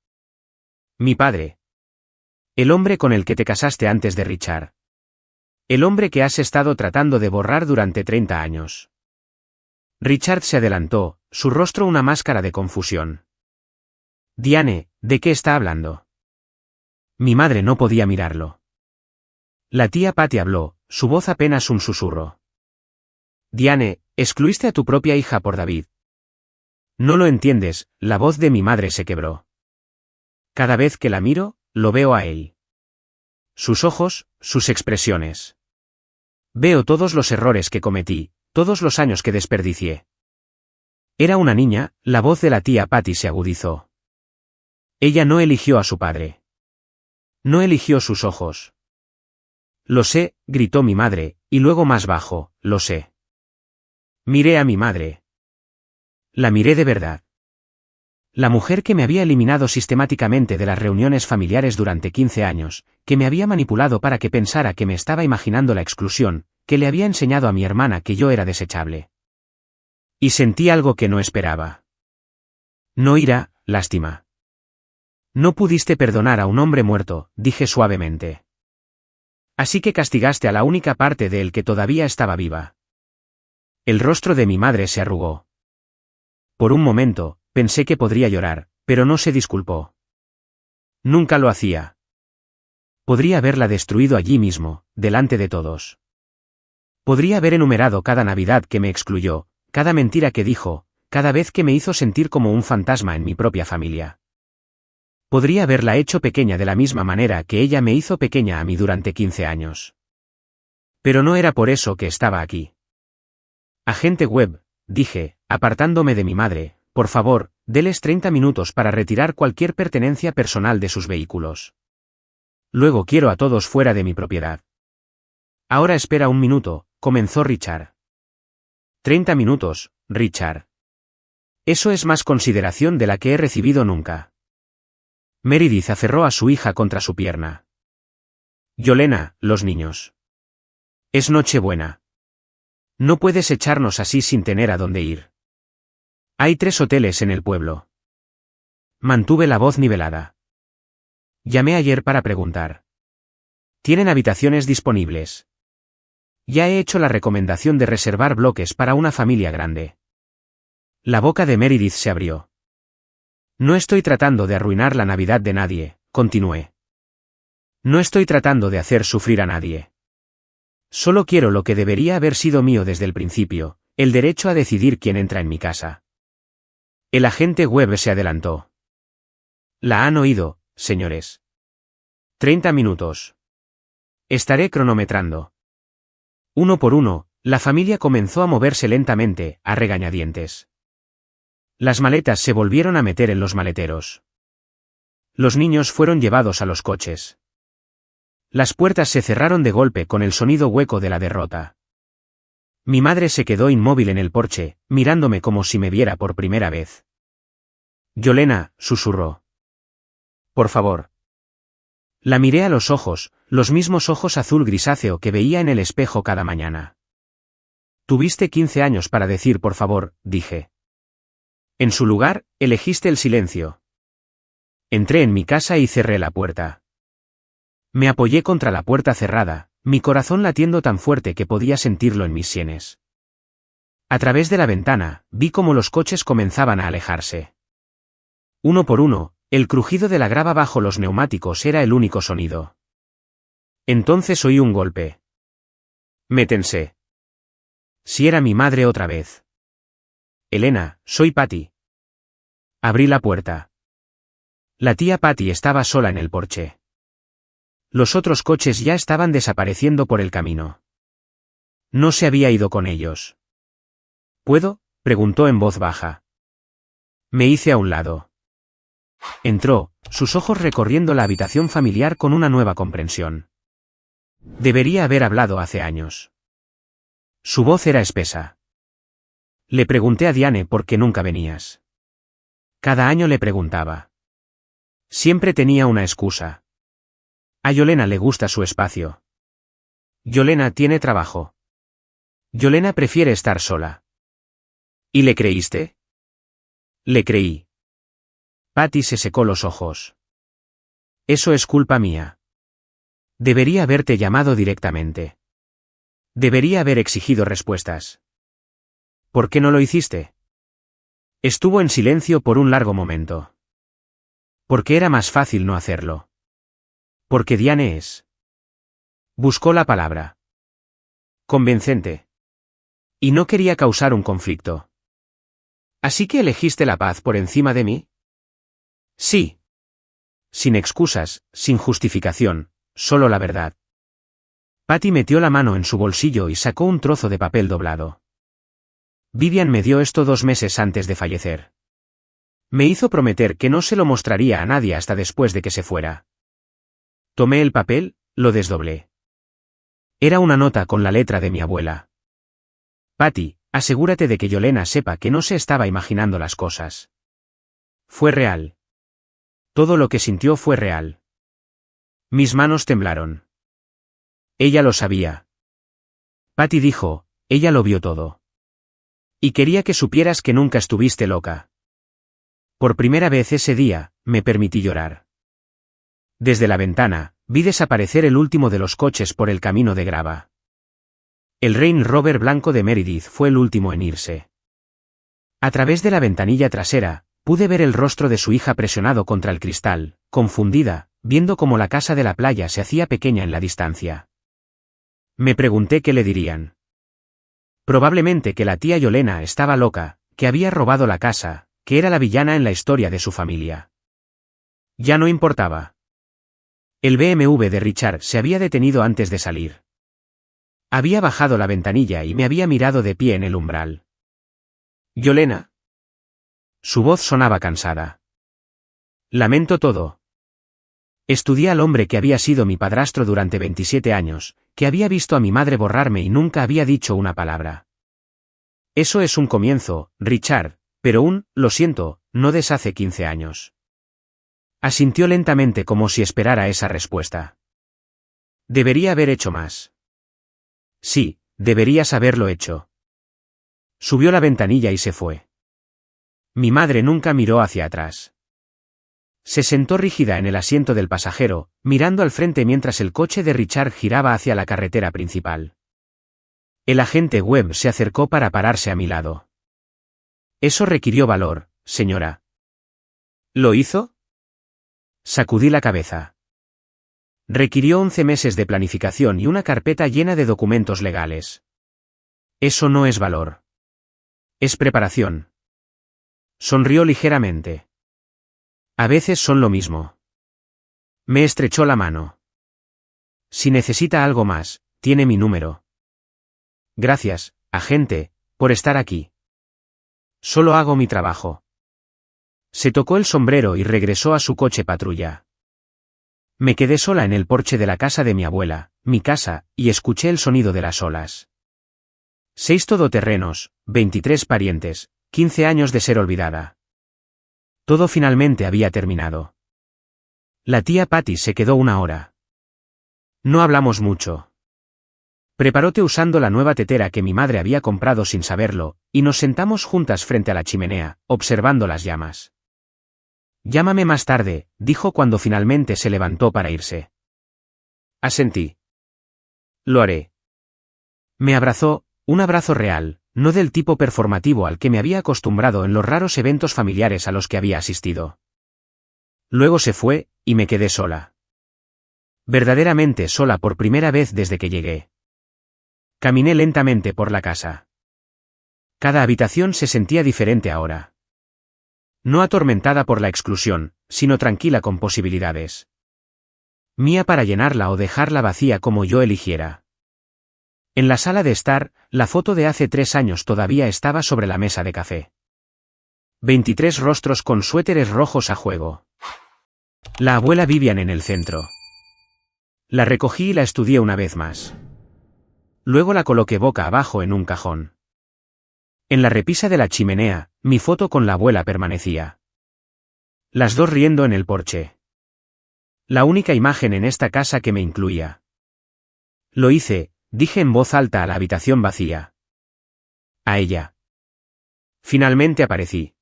«Mi padre. El hombre con el que te casaste antes de Richard. El hombre que has estado tratando de borrar durante 30 años». Richard se adelantó, su rostro una máscara de confusión. «Diane, ¿de qué está hablando?» Mi madre no podía mirarlo. La tía Patty habló, su voz apenas un susurro. «Diane, excluiste a tu propia hija por David. No lo entiendes», la voz de mi madre se quebró. «Cada vez que la miro, lo veo a él. Sus ojos, sus expresiones. Veo todos los errores que cometí, todos los años que desperdicié». Era una niña, la voz de la tía Patty se agudizó. Ella no eligió a su padre. No eligió sus ojos. «Lo sé», gritó mi madre, y luego más bajo, «lo sé». Miré a mi madre. La miré de verdad. La mujer que me había eliminado sistemáticamente de las reuniones familiares durante 15 años, que me había manipulado para que pensara que me estaba imaginando la exclusión, que le había enseñado a mi hermana que yo era desechable. Y sentí algo que no esperaba. No ira, lástima. «No pudiste perdonar a un hombre muerto», dije suavemente. «Así que castigaste a la única parte de él que todavía estaba viva». El rostro de mi madre se arrugó. Por un momento, pensé que podría llorar, pero no se disculpó. Nunca lo hacía. Podría haberla destruido allí mismo, delante de todos. Podría haber enumerado cada Navidad que me excluyó, cada mentira que dijo, cada vez que me hizo sentir como un fantasma en mi propia familia. Podría haberla hecho pequeña de la misma manera que ella me hizo pequeña a mí durante 15 años. Pero no era por eso que estaba aquí. «Agente Webb», dije, apartándome de mi madre, «por favor, déles 30 minutos para retirar cualquier pertenencia personal de sus vehículos. Luego quiero a todos fuera de mi propiedad». «Ahora espera un minuto», comenzó Richard. 30 minutos, Richard. Eso es más consideración de la que he recibido nunca. Meredith aferró a su hija contra su pierna. «Yolena, los niños. Es Nochebuena. No puedes echarnos así sin tener a dónde ir. Hay 3 hoteles en el pueblo». Mantuve la voz nivelada. «Llamé ayer para preguntar. ¿Tienen habitaciones disponibles? Ya he hecho la recomendación de reservar bloques para una familia grande». La boca de Meredith se abrió. «No estoy tratando de arruinar la Navidad de nadie», continué. «No estoy tratando de hacer sufrir a nadie. Solo quiero lo que debería haber sido mío desde el principio, el derecho a decidir quién entra en mi casa». El agente Webb se adelantó. «La han oído, señores. 30 minutos. Estaré cronometrando». Uno por uno, la familia comenzó a moverse lentamente, a regañadientes. Las maletas se volvieron a meter en los maleteros. Los niños fueron llevados a los coches. Las puertas se cerraron de golpe con el sonido hueco de la derrota. Mi madre se quedó inmóvil en el porche, mirándome como si me viera por primera vez. «Yolena», susurró. «Por favor». La miré a los ojos, los mismos ojos azul grisáceo que veía en el espejo cada mañana. «Tuviste 15 años para decir por favor», dije. «En su lugar, elegiste el silencio». Entré en mi casa y cerré la puerta. Me apoyé contra la puerta cerrada, mi corazón latiendo tan fuerte que podía sentirlo en mis sienes. A través de la ventana, vi cómo los coches comenzaban a alejarse. Uno por uno, el crujido de la grava bajo los neumáticos era el único sonido. Entonces oí un golpe. Me tensé. Si era mi madre otra vez. «Elena, soy Patty». Abrí la puerta. La tía Patty estaba sola en el porche. Los otros coches ya estaban desapareciendo por el camino. No se había ido con ellos. «¿Puedo?», Preguntó en voz baja. Me hice a un lado. Entró, sus ojos recorriendo la habitación familiar con una nueva comprensión. Debería haber hablado hace años. Su voz era espesa. Le pregunté a Diane por qué nunca venías. Cada año le preguntaba. Siempre tenía una excusa. A Yolena le gusta su espacio. Yolena tiene trabajo. Yolena prefiere estar sola. ¿Y le creíste? Le creí. Patty se secó los ojos. Eso es culpa mía. Debería haberte llamado directamente. Debería haber exigido respuestas. ¿Por qué no lo hiciste? Estuvo en silencio por un largo momento. Porque era más fácil no hacerlo. Porque Diane es. Buscó la palabra. Convincente. Y no quería causar un conflicto. ¿Así que elegiste la paz por encima de mí? Sí. Sin excusas, sin justificación, solo la verdad. Patty metió la mano en su bolsillo y sacó un trozo de papel doblado. Vivian me dio esto 2 meses antes de fallecer. Me hizo prometer que no se lo mostraría a nadie hasta después de que se fuera. Tomé el papel, lo desdoblé. Era una nota con la letra de mi abuela. Patty, asegúrate de que Yolena sepa que no se estaba imaginando las cosas. Fue real. Todo lo que sintió fue real. Mis manos temblaron. Ella lo sabía. Patty dijo, ella lo vio todo. Y quería que supieras que nunca estuviste loca. Por primera vez ese día, me permití llorar. Desde la ventana, vi desaparecer el último de los coches por el camino de grava. El Range Rover blanco de Meredith fue el último en irse. A través de la ventanilla trasera, pude ver el rostro de su hija presionado contra el cristal, confundida, viendo cómo la casa de la playa se hacía pequeña en la distancia. Me pregunté qué le dirían. Probablemente que la tía Yolena estaba loca, que había robado la casa, que era la villana en la historia de su familia. Ya no importaba. El BMW de Richard se había detenido antes de salir. Había bajado la ventanilla y me había mirado de pie en el umbral. ¿Yolena? Su voz sonaba cansada. Lamento todo. Estudié al hombre que había sido mi padrastro durante 27 años, que había visto a mi madre borrarme y nunca había dicho una palabra. Eso es un comienzo, Richard, pero lo siento, no deshace 15 años. Asintió lentamente como si esperara esa respuesta. Debería haber hecho más. Sí, deberías haberlo hecho. Subió la ventanilla y se fue. Mi madre nunca miró hacia atrás. Se sentó rígida en el asiento del pasajero, mirando al frente mientras el coche de Richard giraba hacia la carretera principal. El agente Webb se acercó para pararse a mi lado. Eso requirió valor, señora. ¿Lo hizo? Sacudí la cabeza. Requirió 11 meses de planificación y una carpeta llena de documentos legales. Eso no es valor. Es preparación. Sonrió ligeramente. A veces son lo mismo. Me estrechó la mano. Si necesita algo más, tiene mi número. Gracias, agente, por estar aquí. Solo hago mi trabajo. Se tocó el sombrero y regresó a su coche patrulla. Me quedé sola en el porche de la casa de mi abuela, mi casa, y escuché el sonido de las olas. 6 todoterrenos, 23 parientes, 15 años de ser olvidada. Todo finalmente había terminado. La tía Patty se quedó 1 hora. No hablamos mucho. Preparó té usando la nueva tetera que mi madre había comprado sin saberlo, y nos sentamos juntas frente a la chimenea, observando las llamas. Llámame más tarde, dijo cuando finalmente se levantó para irse. Asentí. Lo haré. Me abrazó, un abrazo real, no del tipo performativo al que me había acostumbrado en los raros eventos familiares a los que había asistido. Luego se fue, y me quedé sola. Verdaderamente sola por primera vez desde que llegué. Caminé lentamente por la casa. Cada habitación se sentía diferente ahora. No atormentada por la exclusión, sino tranquila con posibilidades. Mía para llenarla o dejarla vacía como yo eligiera. En la sala de estar, la foto de hace 3 años todavía estaba sobre la mesa de café. 23 rostros con suéteres rojos a juego. La abuela Vivian en el centro. La recogí y la estudié una vez más. Luego la coloqué boca abajo en un cajón. En la repisa de la chimenea, mi foto con la abuela permanecía. Las dos riendo en el porche. La única imagen en esta casa que me incluía. Lo hice, dije en voz alta a la habitación vacía. A ella. Finalmente aparecí.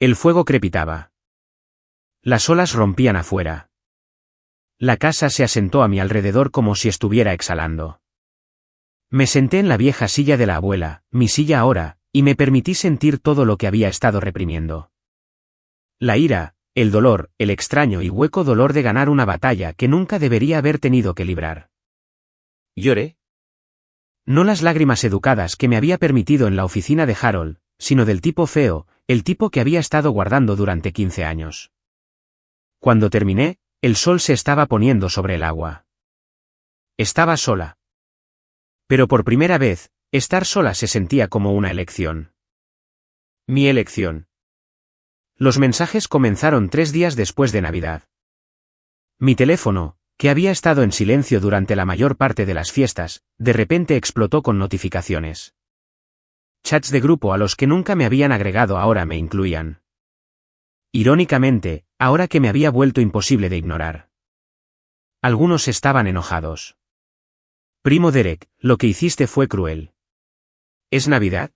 El fuego crepitaba. Las olas rompían afuera. La casa se asentó a mi alrededor como si estuviera exhalando. Me senté en la vieja silla de la abuela, mi silla ahora, y me permití sentir todo lo que había estado reprimiendo. La ira, el dolor, el extraño y hueco dolor de ganar una batalla que nunca debería haber tenido que librar. Lloré. No las lágrimas educadas que me había permitido en la oficina de Harold, sino del tipo feo, el tipo que había estado guardando durante 15 años. Cuando terminé, el sol se estaba poniendo sobre el agua. Estaba sola. Pero por primera vez, estar sola se sentía como una elección. Mi elección. Los mensajes comenzaron 3 días después de Navidad. Mi teléfono, que había estado en silencio durante la mayor parte de las fiestas, de repente explotó con notificaciones. Chats de grupo a los que nunca me habían agregado ahora me incluían. Irónicamente, ahora que me había vuelto imposible de ignorar. Algunos estaban enojados. Primo Derek, lo que hiciste fue cruel. ¿Es Navidad?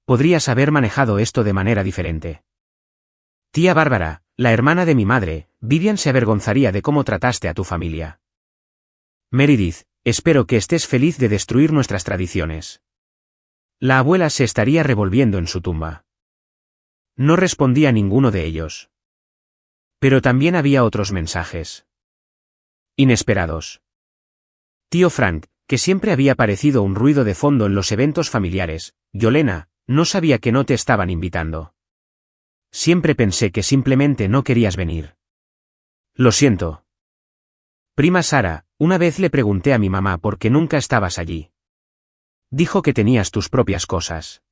Podrías haber manejado esto de manera diferente. Tía Bárbara, la hermana de mi madre, Vivian se avergonzaría de cómo trataste a tu familia. Meredith, espero que estés feliz de destruir nuestras tradiciones. La abuela se estaría revolviendo en su tumba. No respondía a ninguno de ellos. Pero también había otros mensajes. Inesperados. Tío Frank, que siempre había parecido un ruido de fondo en los eventos familiares, Yolena, no sabía que no te estaban invitando. Siempre pensé que simplemente no querías venir. Lo siento. Prima Sara, una vez le pregunté a mi mamá por qué nunca estabas allí. Dijo que tenías tus propias cosas.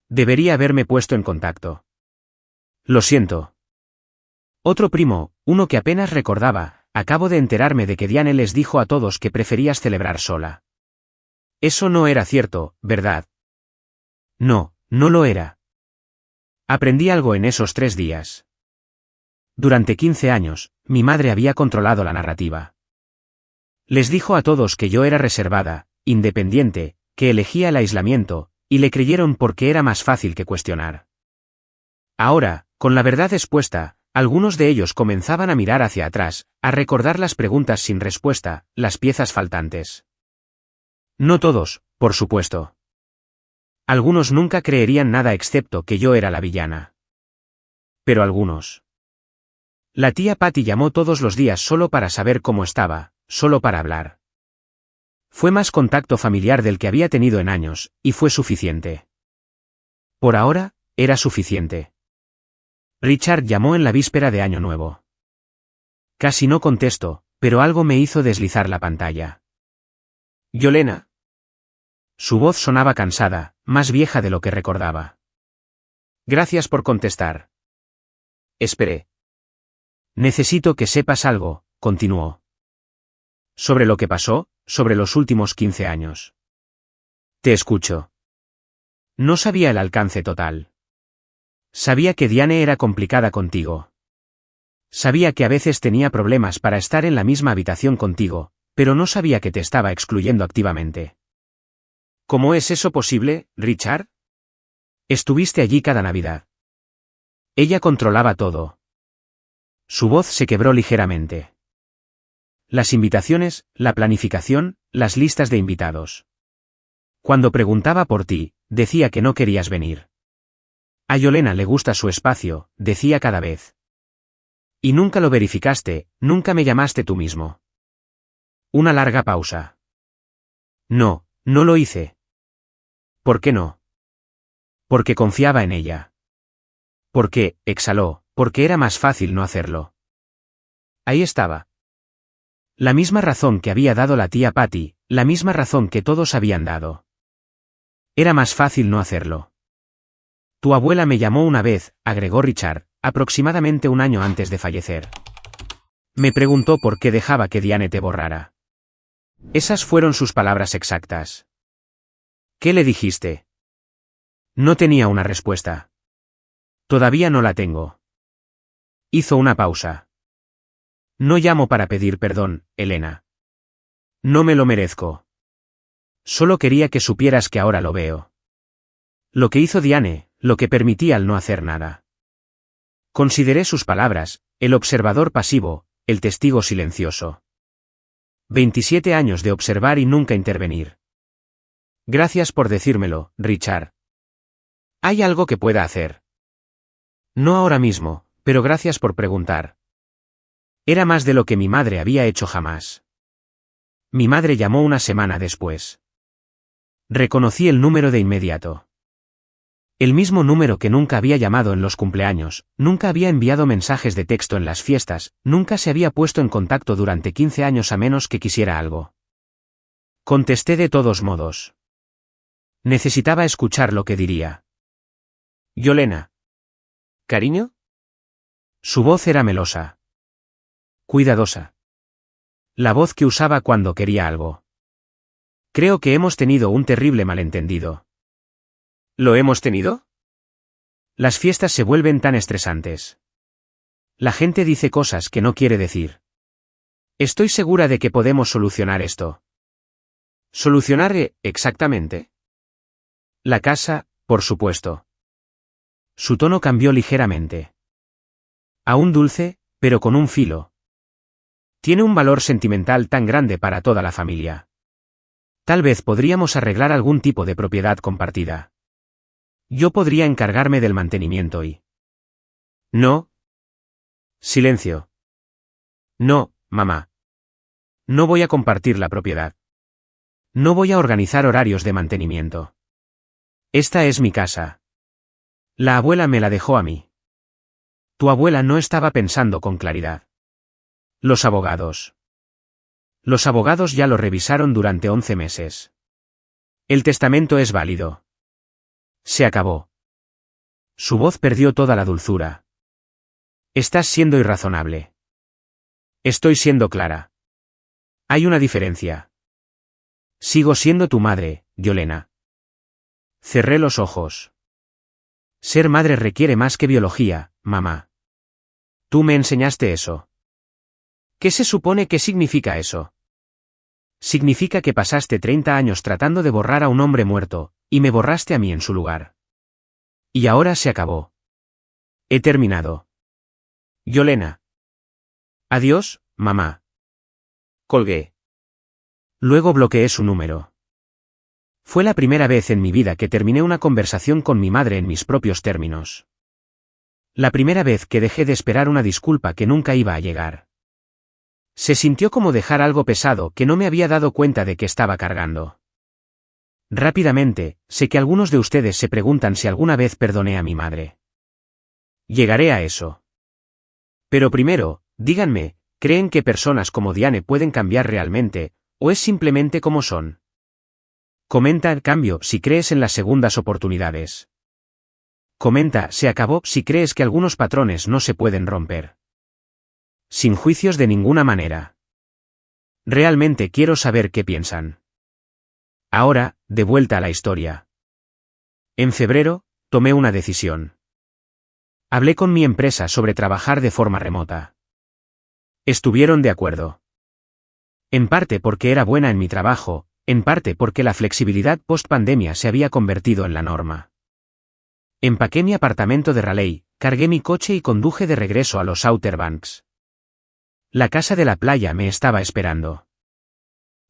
Debería haberme puesto en contacto. Lo siento. Otro primo, uno que apenas recordaba, acabo de enterarme de que Diane les dijo a todos que preferías celebrar sola. Eso no era cierto, ¿verdad? No, no lo era. Aprendí algo en esos 3 días. Durante 15 años, mi madre había controlado la narrativa. Les dijo a todos que yo era reservada, independiente, que elegía el aislamiento, y le creyeron porque era más fácil que cuestionar. Ahora, con la verdad expuesta, algunos de ellos comenzaban a mirar hacia atrás, a recordar las preguntas sin respuesta, las piezas faltantes. No todos, por supuesto. Algunos nunca creerían nada excepto que yo era la villana. Pero algunos. La tía Patty llamó todos los días solo para saber cómo estaba, solo para hablar. Fue más contacto familiar del que había tenido en años, y fue suficiente. Por ahora, era suficiente. Richard llamó en la víspera de Año Nuevo. Casi no contesto, pero algo me hizo deslizar la pantalla. Yolena. Su voz sonaba cansada, más vieja de lo que recordaba. Gracias por contestar. Esperé. Necesito que sepas algo, continuó. Sobre lo que pasó, sobre los últimos 15 años. Te escucho. No sabía el alcance total. Sabía que Diane era complicada contigo. Sabía que a veces tenía problemas para estar en la misma habitación contigo, pero no sabía que te estaba excluyendo activamente. ¿Cómo es eso posible, Richard? Estuviste allí cada Navidad. Ella controlaba todo. Su voz se quebró ligeramente. Las invitaciones, la planificación, las listas de invitados. Cuando preguntaba por ti, decía que no querías venir. A Yolena le gusta su espacio, decía cada vez. Y nunca lo verificaste, nunca me llamaste tú mismo. Una larga pausa. No, no lo hice. ¿Por qué no? Porque confiaba en ella. Porque, exhaló, porque era más fácil no hacerlo. Ahí estaba. La misma razón que había dado la tía Patty, la misma razón que todos habían dado. Era más fácil no hacerlo. Tu abuela me llamó una vez, agregó Richard, aproximadamente un año antes de fallecer. Me preguntó por qué dejaba que Diane te borrara. Esas fueron sus palabras exactas. ¿Qué le dijiste? No tenía una respuesta. Todavía no la tengo. Hizo una pausa. No llamo para pedir perdón, Elena. No me lo merezco. Solo quería que supieras que ahora lo veo. Lo que hizo Diane, lo que permití al no hacer nada. Consideré sus palabras, el observador pasivo, el testigo silencioso. 27 años de observar y nunca intervenir. Gracias por decírmelo, Richard. ¿Hay algo que pueda hacer? No ahora mismo, pero gracias por preguntar. Era más de lo que mi madre había hecho jamás. Mi madre llamó una semana después. Reconocí el número de inmediato. El mismo número que nunca había llamado en los cumpleaños, nunca había enviado mensajes de texto en las fiestas, nunca se había puesto en contacto durante 15 años a menos que quisiera algo. Contesté de todos modos. Necesitaba escuchar lo que diría. Yolena. ¿Cariño? Su voz era melosa. Cuidadosa. La voz que usaba cuando quería algo. Creo que hemos tenido un terrible malentendido. ¿Lo hemos tenido? Las fiestas se vuelven tan estresantes. La gente dice cosas que no quiere decir. Estoy segura de que podemos solucionar esto. ¿Solucionar exactamente? La casa, por supuesto. Su tono cambió ligeramente. Aún dulce, pero con un filo. Tiene un valor sentimental tan grande para toda la familia. Tal vez podríamos arreglar algún tipo de propiedad compartida. Yo podría encargarme del mantenimiento y... No. Silencio. No, mamá. No voy a compartir la propiedad. No voy a organizar horarios de mantenimiento. Esta es mi casa. La abuela me la dejó a mí. Tu abuela no estaba pensando con claridad. Los abogados. Los abogados ya lo revisaron durante 11 meses. El testamento es válido. Se acabó. Su voz perdió toda la dulzura. Estás siendo irrazonable. Estoy siendo clara. Hay una diferencia. Sigo siendo tu madre, Yolena. Cerré los ojos. Ser madre requiere más que biología, mamá. Tú me enseñaste eso. ¿Qué se supone que significa eso? Significa que pasaste 30 años tratando de borrar a un hombre muerto, y me borraste a mí en su lugar. Y ahora se acabó. He terminado. Yolena. Adiós, mamá. Colgué. Luego bloqueé su número. Fue la primera vez en mi vida que terminé una conversación con mi madre en mis propios términos. La primera vez que dejé de esperar una disculpa que nunca iba a llegar. Se sintió como dejar algo pesado que no me había dado cuenta de que estaba cargando. Rápidamente, sé que algunos de ustedes se preguntan si alguna vez perdoné a mi madre. Llegaré a eso. Pero primero, díganme, ¿creen que personas como Diane pueden cambiar realmente, o es simplemente como son? Comenta en cambio si crees en las segundas oportunidades. Comenta se acabó si crees que algunos patrones no se pueden romper. Sin juicios de ninguna manera. Realmente quiero saber qué piensan. Ahora, de vuelta a la historia. En febrero, tomé una decisión. Hablé con mi empresa sobre trabajar de forma remota. Estuvieron de acuerdo. En parte porque era buena en mi trabajo, en parte porque la flexibilidad post-pandemia se había convertido en la norma. Empaqué mi apartamento de Raleigh, cargué mi coche y conduje de regreso a los Outer Banks. La casa de la playa me estaba esperando.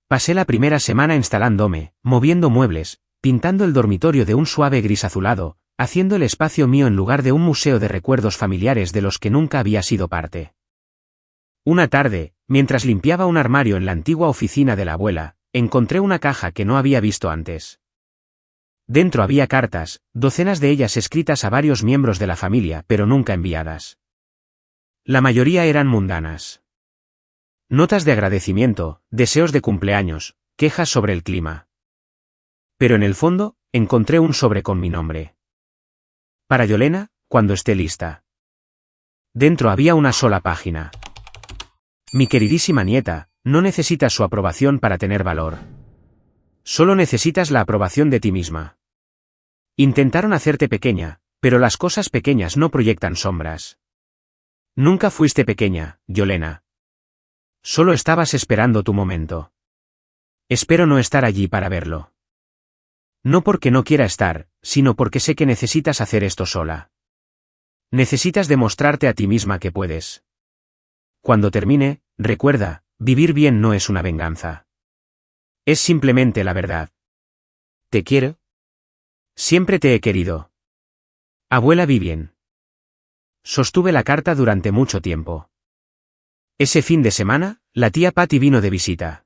Pasé la primera semana instalándome, moviendo muebles, pintando el dormitorio de un suave gris azulado, haciendo el espacio mío en lugar de un museo de recuerdos familiares de los que nunca había sido parte. Una tarde, mientras limpiaba un armario en la antigua oficina de la abuela, encontré una caja que no había visto antes. Dentro había cartas, docenas de ellas escritas a varios miembros de la familia pero nunca enviadas. La mayoría eran mundanas. Notas de agradecimiento, deseos de cumpleaños, quejas sobre el clima. Pero en el fondo, encontré un sobre con mi nombre. Para Yolena, cuando esté lista. Dentro había una sola página. Mi queridísima nieta, no necesitas su aprobación para tener valor. Solo necesitas la aprobación de ti misma. Intentaron hacerte pequeña, pero las cosas pequeñas no proyectan sombras. Nunca fuiste pequeña, Yolena. Solo estabas esperando tu momento. Espero no estar allí para verlo. No porque no quiera estar, sino porque sé que necesitas hacer esto sola. Necesitas demostrarte a ti misma que puedes. Cuando termine, recuerda, vivir bien no es una venganza. Es simplemente la verdad. Te quiero. Siempre te he querido. Abuela Vivien. Sostuve la carta durante mucho tiempo. Ese fin de semana, la tía Patty vino de visita.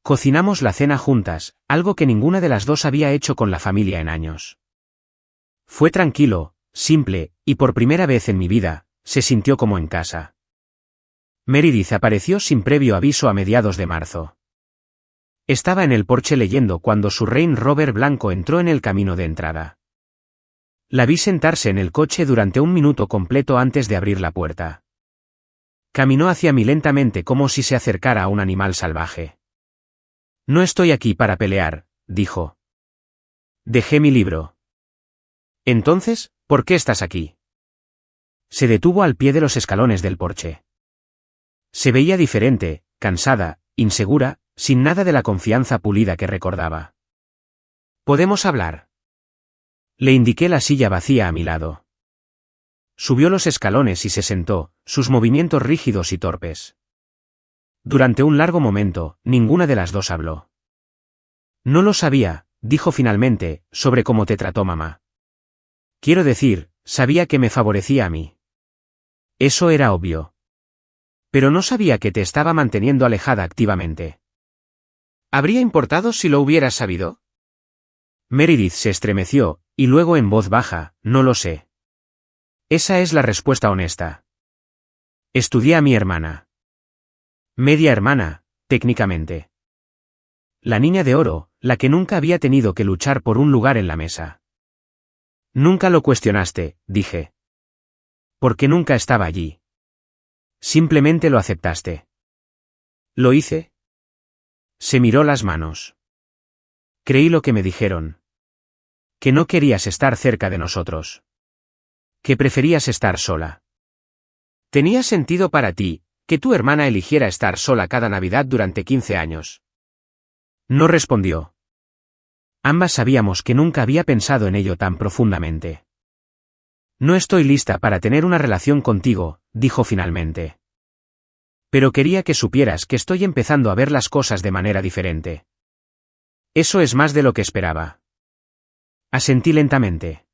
Cocinamos la cena juntas, algo que ninguna de las dos había hecho con la familia en años. Fue tranquilo, simple, y por primera vez en mi vida, se sintió como en casa. Meredith apareció sin previo aviso a mediados de marzo. Estaba en el porche leyendo cuando su Range Rover blanco entró en el camino de entrada. La vi sentarse en el coche durante un minuto completo antes de abrir la puerta. Caminó hacia mí lentamente como si se acercara a un animal salvaje. No estoy aquí para pelear, dijo. Dejé mi libro. Entonces, ¿por qué estás aquí? Se detuvo al pie de los escalones del porche. Se veía diferente, cansada, insegura, sin nada de la confianza pulida que recordaba. ¿Podemos hablar? Le indiqué la silla vacía a mi lado. Subió los escalones y se sentó, sus movimientos rígidos y torpes. Durante un largo momento, ninguna de las dos habló. No lo sabía, dijo finalmente, sobre cómo te trató mamá. Quiero decir, sabía que me favorecía a mí. Eso era obvio. Pero no sabía que te estaba manteniendo alejada activamente. ¿Habría importado si lo hubieras sabido? Meredith se estremeció, y luego en voz baja, no lo sé. Esa es la respuesta honesta. Estudié a mi hermana. Media hermana, técnicamente. La niña de oro, la que nunca había tenido que luchar por un lugar en la mesa. Nunca lo cuestionaste, dije. Porque nunca estaba allí. Simplemente lo aceptaste. ¿Lo hice? Se miró las manos. Creí lo que me dijeron. Que no querías estar cerca de nosotros. Que preferías estar sola. ¿Tenía sentido para ti, que tu hermana eligiera estar sola cada Navidad durante 15 años? No respondió. Ambas sabíamos que nunca había pensado en ello tan profundamente. No estoy lista para tener una relación contigo, dijo finalmente. Pero quería que supieras que estoy empezando a ver las cosas de manera diferente. Eso es más de lo que esperaba. Asentí lentamente.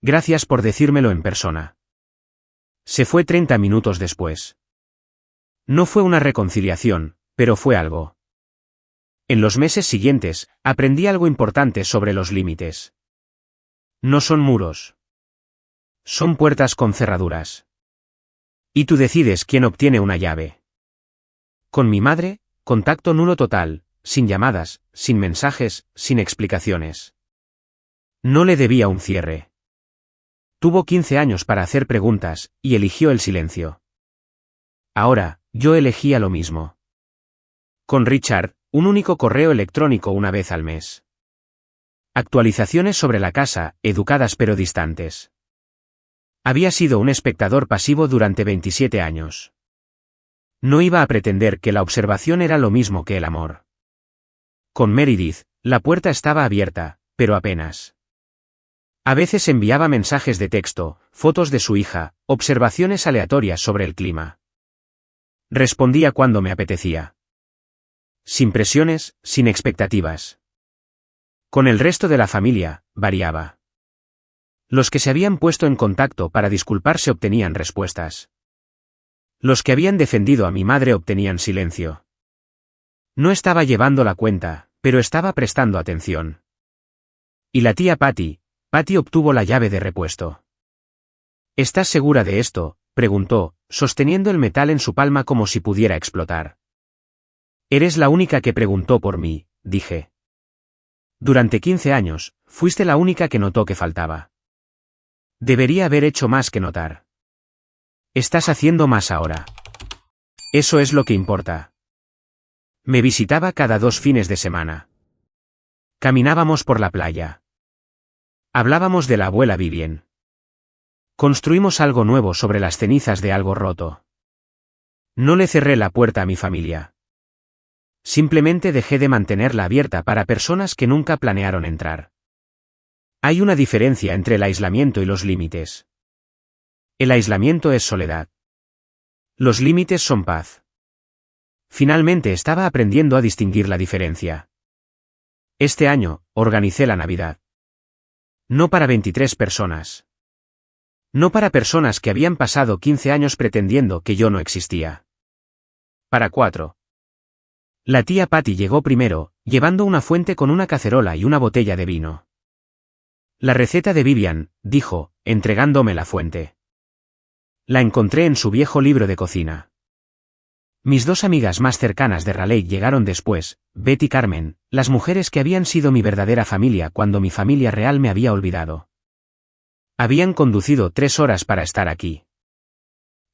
Gracias por decírmelo en persona. Se fue 30 minutos después. No fue una reconciliación, pero fue algo. En los meses siguientes, aprendí algo importante sobre los límites. No son muros. Son puertas con cerraduras. Y tú decides quién obtiene una llave. Con mi madre, contacto nulo total, sin llamadas, sin mensajes, sin explicaciones. No le debía un cierre. Tuvo 15 años para hacer preguntas, y eligió el silencio. Ahora, yo elegía lo mismo. Con Richard, un único correo electrónico una vez al mes. Actualizaciones sobre la casa, educadas pero distantes. Había sido un espectador pasivo durante 27 años. No iba a pretender que la observación era lo mismo que el amor. Con Meredith, la puerta estaba abierta, pero apenas. A veces enviaba mensajes de texto, fotos de su hija, observaciones aleatorias sobre el clima. Respondía cuando me apetecía. Sin presiones, sin expectativas. Con el resto de la familia, variaba. Los que se habían puesto en contacto para disculparse obtenían respuestas. Los que habían defendido a mi madre obtenían silencio. No estaba llevando la cuenta, pero estaba prestando atención. Y la tía Patty obtuvo la llave de repuesto. ¿Estás segura de esto?, preguntó, sosteniendo el metal en su palma como si pudiera explotar. Eres la única que preguntó por mí, dije. Durante 15 años, fuiste la única que notó que faltaba. Debería haber hecho más que notar. Estás haciendo más ahora. Eso es lo que importa. Me visitaba cada 2 fines de semana. Caminábamos por la playa. Hablábamos de la abuela Vivian. Construimos algo nuevo sobre las cenizas de algo roto. No le cerré la puerta a mi familia. Simplemente dejé de mantenerla abierta para personas que nunca planearon entrar. Hay una diferencia entre el aislamiento y los límites. El aislamiento es soledad. Los límites son paz. Finalmente estaba aprendiendo a distinguir la diferencia. Este año, organicé la Navidad. No para 23 personas. No para personas que habían pasado 15 años pretendiendo que yo no existía. Para 4. La tía Patty llegó primero, llevando una fuente con una cacerola y una botella de vino. La receta de Vivian, dijo, entregándome la fuente. La encontré en su viejo libro de cocina. Mis 2 amigas más cercanas de Raleigh llegaron después, Beth y Carmen, las mujeres que habían sido mi verdadera familia cuando mi familia real me había olvidado. Habían conducido 3 horas para estar aquí.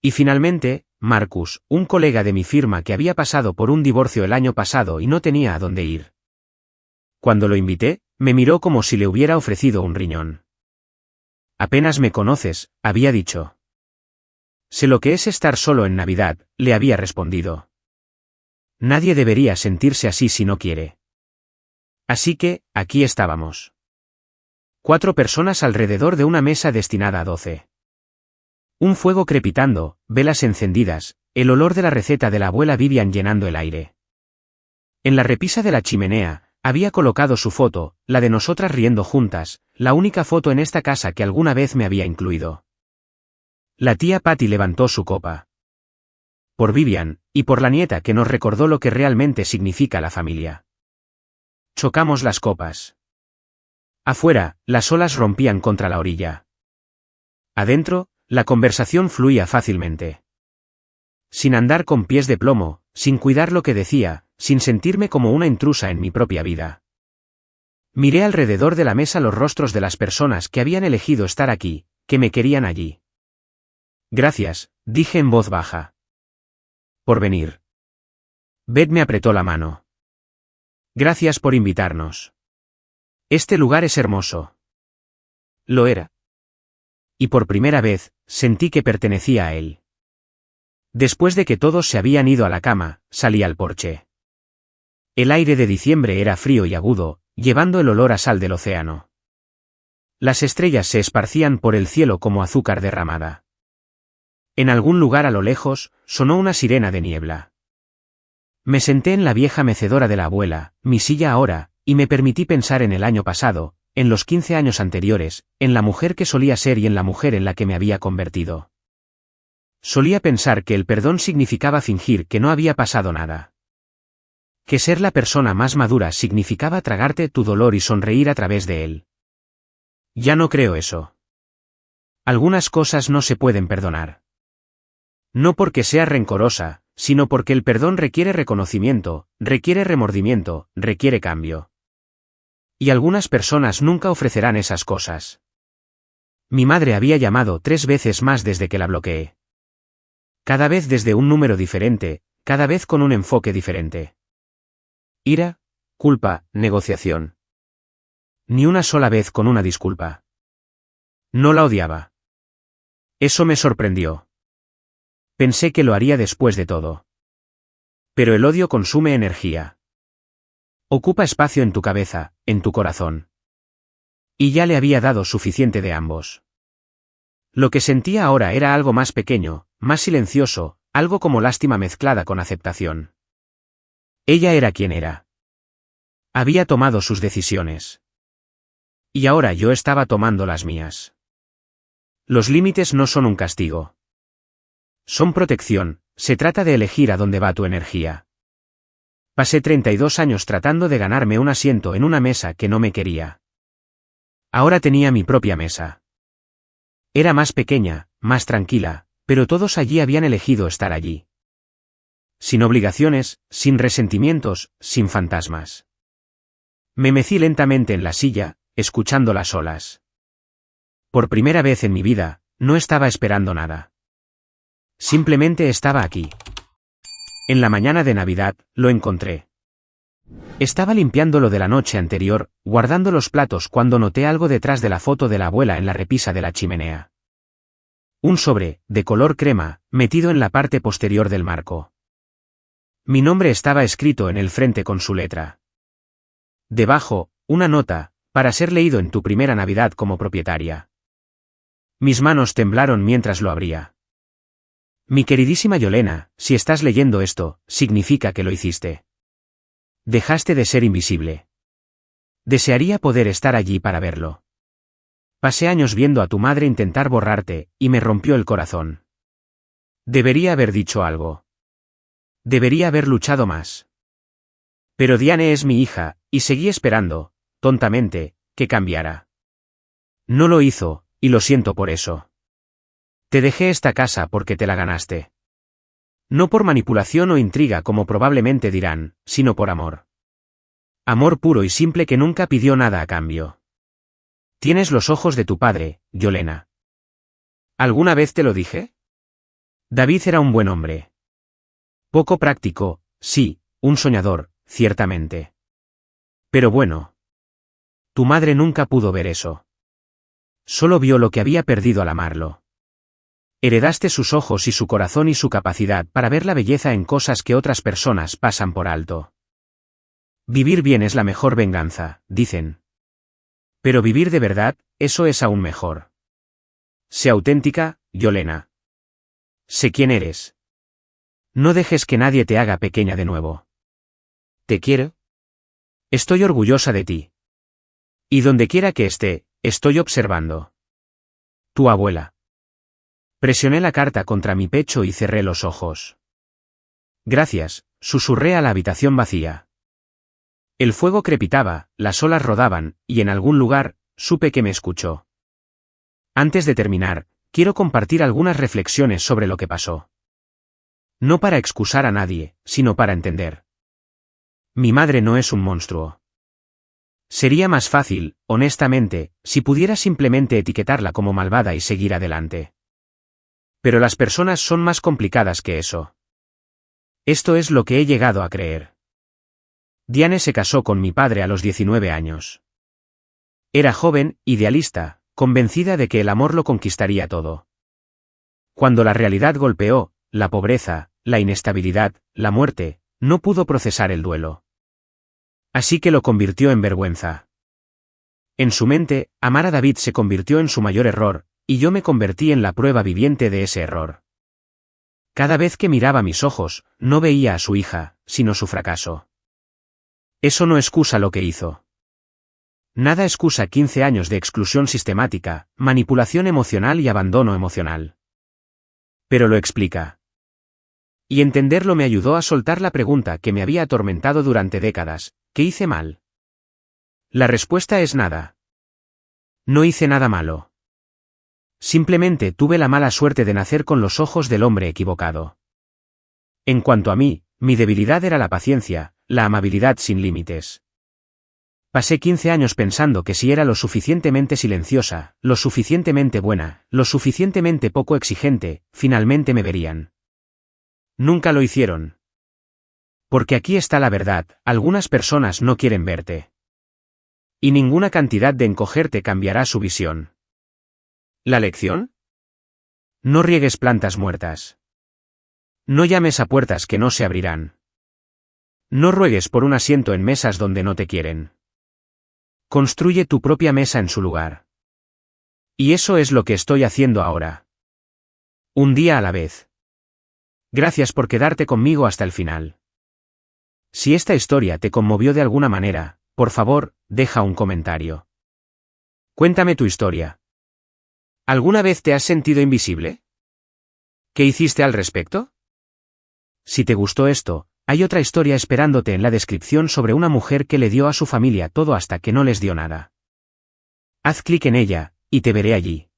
Y finalmente, Marcus, un colega de mi firma que había pasado por un divorcio el año pasado y no tenía a dónde ir. Cuando lo invité, me miró como si le hubiera ofrecido un riñón. Apenas me conoces, había dicho. Sé lo que es estar solo en Navidad, le había respondido. Nadie debería sentirse así si no quiere. Así que, aquí estábamos. 4 personas alrededor de una mesa destinada a 12. Un fuego crepitando, velas encendidas, el olor de la receta de la abuela Vivian llenando el aire. En la repisa de la chimenea, había colocado su foto, la de nosotras riendo juntas, la única foto en esta casa que alguna vez me había incluido. La tía Patty levantó su copa. Por Vivian, y por la nieta que nos recordó lo que realmente significa la familia. Chocamos las copas. Afuera, las olas rompían contra la orilla. Adentro, la conversación fluía fácilmente. Sin andar con pies de plomo, sin cuidar lo que decía, sin sentirme como una intrusa en mi propia vida. Miré alrededor de la mesa los rostros de las personas que habían elegido estar aquí, que me querían allí. Gracias, dije en voz baja. Por venir. Beth me apretó la mano. Gracias por invitarnos. Este lugar es hermoso. Lo era. Y por primera vez, sentí que pertenecía a él. Después de que todos se habían ido a la cama, salí al porche. El aire de diciembre era frío y agudo, llevando el olor a sal del océano. Las estrellas se esparcían por el cielo como azúcar derramada. En algún lugar a lo lejos, sonó una sirena de niebla. Me senté en la vieja mecedora de la abuela, mi silla ahora, y me permití pensar en el año pasado, en los 15 años anteriores, en la mujer que solía ser y en la mujer en la que me había convertido. Solía pensar que el perdón significaba fingir que no había pasado nada. Que ser la persona más madura significaba tragarte tu dolor y sonreír a través de él. Ya no creo eso. Algunas cosas no se pueden perdonar. No porque sea rencorosa, sino porque el perdón requiere reconocimiento, requiere remordimiento, requiere cambio. Y algunas personas nunca ofrecerán esas cosas. Mi madre había llamado 3 veces más desde que la bloqueé. Cada vez desde un número diferente, cada vez con un enfoque diferente. Ira, culpa, negociación. Ni una sola vez con una disculpa. No la odiaba. Eso me sorprendió. Pensé que lo haría después de todo. Pero el odio consume energía. Ocupa espacio en tu cabeza, en tu corazón. Y ya le había dado suficiente de ambos. Lo que sentía ahora era algo más pequeño, más silencioso, algo como lástima mezclada con aceptación. Ella era quien era. Había tomado sus decisiones. Y ahora yo estaba tomando las mías. Los límites no son un castigo. Son protección, se trata de elegir a dónde va tu energía. Pasé 32 años tratando de ganarme un asiento en una mesa que no me quería. Ahora tenía mi propia mesa. Era más pequeña, más tranquila, pero todos allí habían elegido estar allí. Sin obligaciones, sin resentimientos, sin fantasmas. Me mecí lentamente en la silla, escuchando las olas. Por primera vez en mi vida, no estaba esperando nada. Simplemente estaba aquí. En la mañana de Navidad, lo encontré. Estaba limpiando lo de la noche anterior, guardando los platos cuando noté algo detrás de la foto de la abuela en la repisa de la chimenea. Un sobre, de color crema, metido en la parte posterior del marco. Mi nombre estaba escrito en el frente con su letra. Debajo, una nota, para ser leído en tu primera Navidad como propietaria. Mis manos temblaron mientras lo abría. Mi queridísima Yolena, si estás leyendo esto, significa que lo hiciste. Dejaste de ser invisible. Desearía poder estar allí para verlo. Pasé años viendo a tu madre intentar borrarte, y me rompió el corazón. Debería haber dicho algo. Debería haber luchado más. Pero Diane es mi hija, y seguí esperando, tontamente, que cambiara. No lo hizo, y lo siento por eso. Te dejé esta casa porque te la ganaste. No por manipulación o intriga como probablemente dirán, sino por amor. Amor puro y simple que nunca pidió nada a cambio. Tienes los ojos de tu padre, Yolena. ¿Alguna vez te lo dije? David era un buen hombre. Poco práctico, sí, un soñador, ciertamente. Pero bueno. Tu madre nunca pudo ver eso. Solo vio lo que había perdido al amarlo. Heredaste sus ojos y su corazón y su capacidad para ver la belleza en cosas que otras personas pasan por alto. Vivir bien es la mejor venganza, dicen. Pero vivir de verdad, eso es aún mejor. Sé auténtica, Yolena. Sé quién eres. No dejes que nadie te haga pequeña de nuevo. Te quiero. Estoy orgullosa de ti. Y donde quiera que esté, estoy observando. Tu abuela. Presioné la carta contra mi pecho y cerré los ojos. Gracias, susurré a la habitación vacía. El fuego crepitaba, las olas rodaban, y en algún lugar, supe que me escuchó. Antes de terminar, quiero compartir algunas reflexiones sobre lo que pasó. No para excusar a nadie, sino para entender. Mi madre no es un monstruo. Sería más fácil, honestamente, si pudiera simplemente etiquetarla como malvada y seguir adelante. Pero las personas son más complicadas que eso. Esto es lo que he llegado a creer. Diane se casó con mi padre a los 19 años. Era joven, idealista, convencida de que el amor lo conquistaría todo. Cuando la realidad golpeó, la pobreza, la inestabilidad, la muerte, no pudo procesar el duelo. Así que lo convirtió en vergüenza. En su mente, amar a David se convirtió en su mayor error, y yo me convertí en la prueba viviente de ese error. Cada vez que miraba mis ojos, no veía a su hija, sino su fracaso. Eso no excusa lo que hizo. Nada excusa 15 años de exclusión sistemática, manipulación emocional y abandono emocional. Pero lo explica. Y entenderlo me ayudó a soltar la pregunta que me había atormentado durante décadas: ¿qué hice mal? La respuesta es nada. No hice nada malo. Simplemente tuve la mala suerte de nacer con los ojos del hombre equivocado. En cuanto a mí, mi debilidad era la paciencia, la amabilidad sin límites. Pasé 15 años pensando que si era lo suficientemente silenciosa, lo suficientemente buena, lo suficientemente poco exigente, finalmente me verían. Nunca lo hicieron. Porque aquí está la verdad, algunas personas no quieren verte. Y ninguna cantidad de encogerte cambiará su visión. ¿La lección? No riegues plantas muertas. No llames a puertas que no se abrirán. No ruegues por un asiento en mesas donde no te quieren. Construye tu propia mesa en su lugar. Y eso es lo que estoy haciendo ahora. Un día a la vez. Gracias por quedarte conmigo hasta el final. Si esta historia te conmovió de alguna manera, por favor, deja un comentario. Cuéntame tu historia. ¿Alguna vez te has sentido invisible? ¿Qué hiciste al respecto? Si te gustó esto, hay otra historia esperándote en la descripción sobre una mujer que le dio a su familia todo hasta que no les dio nada. Haz clic en ella, y te veré allí.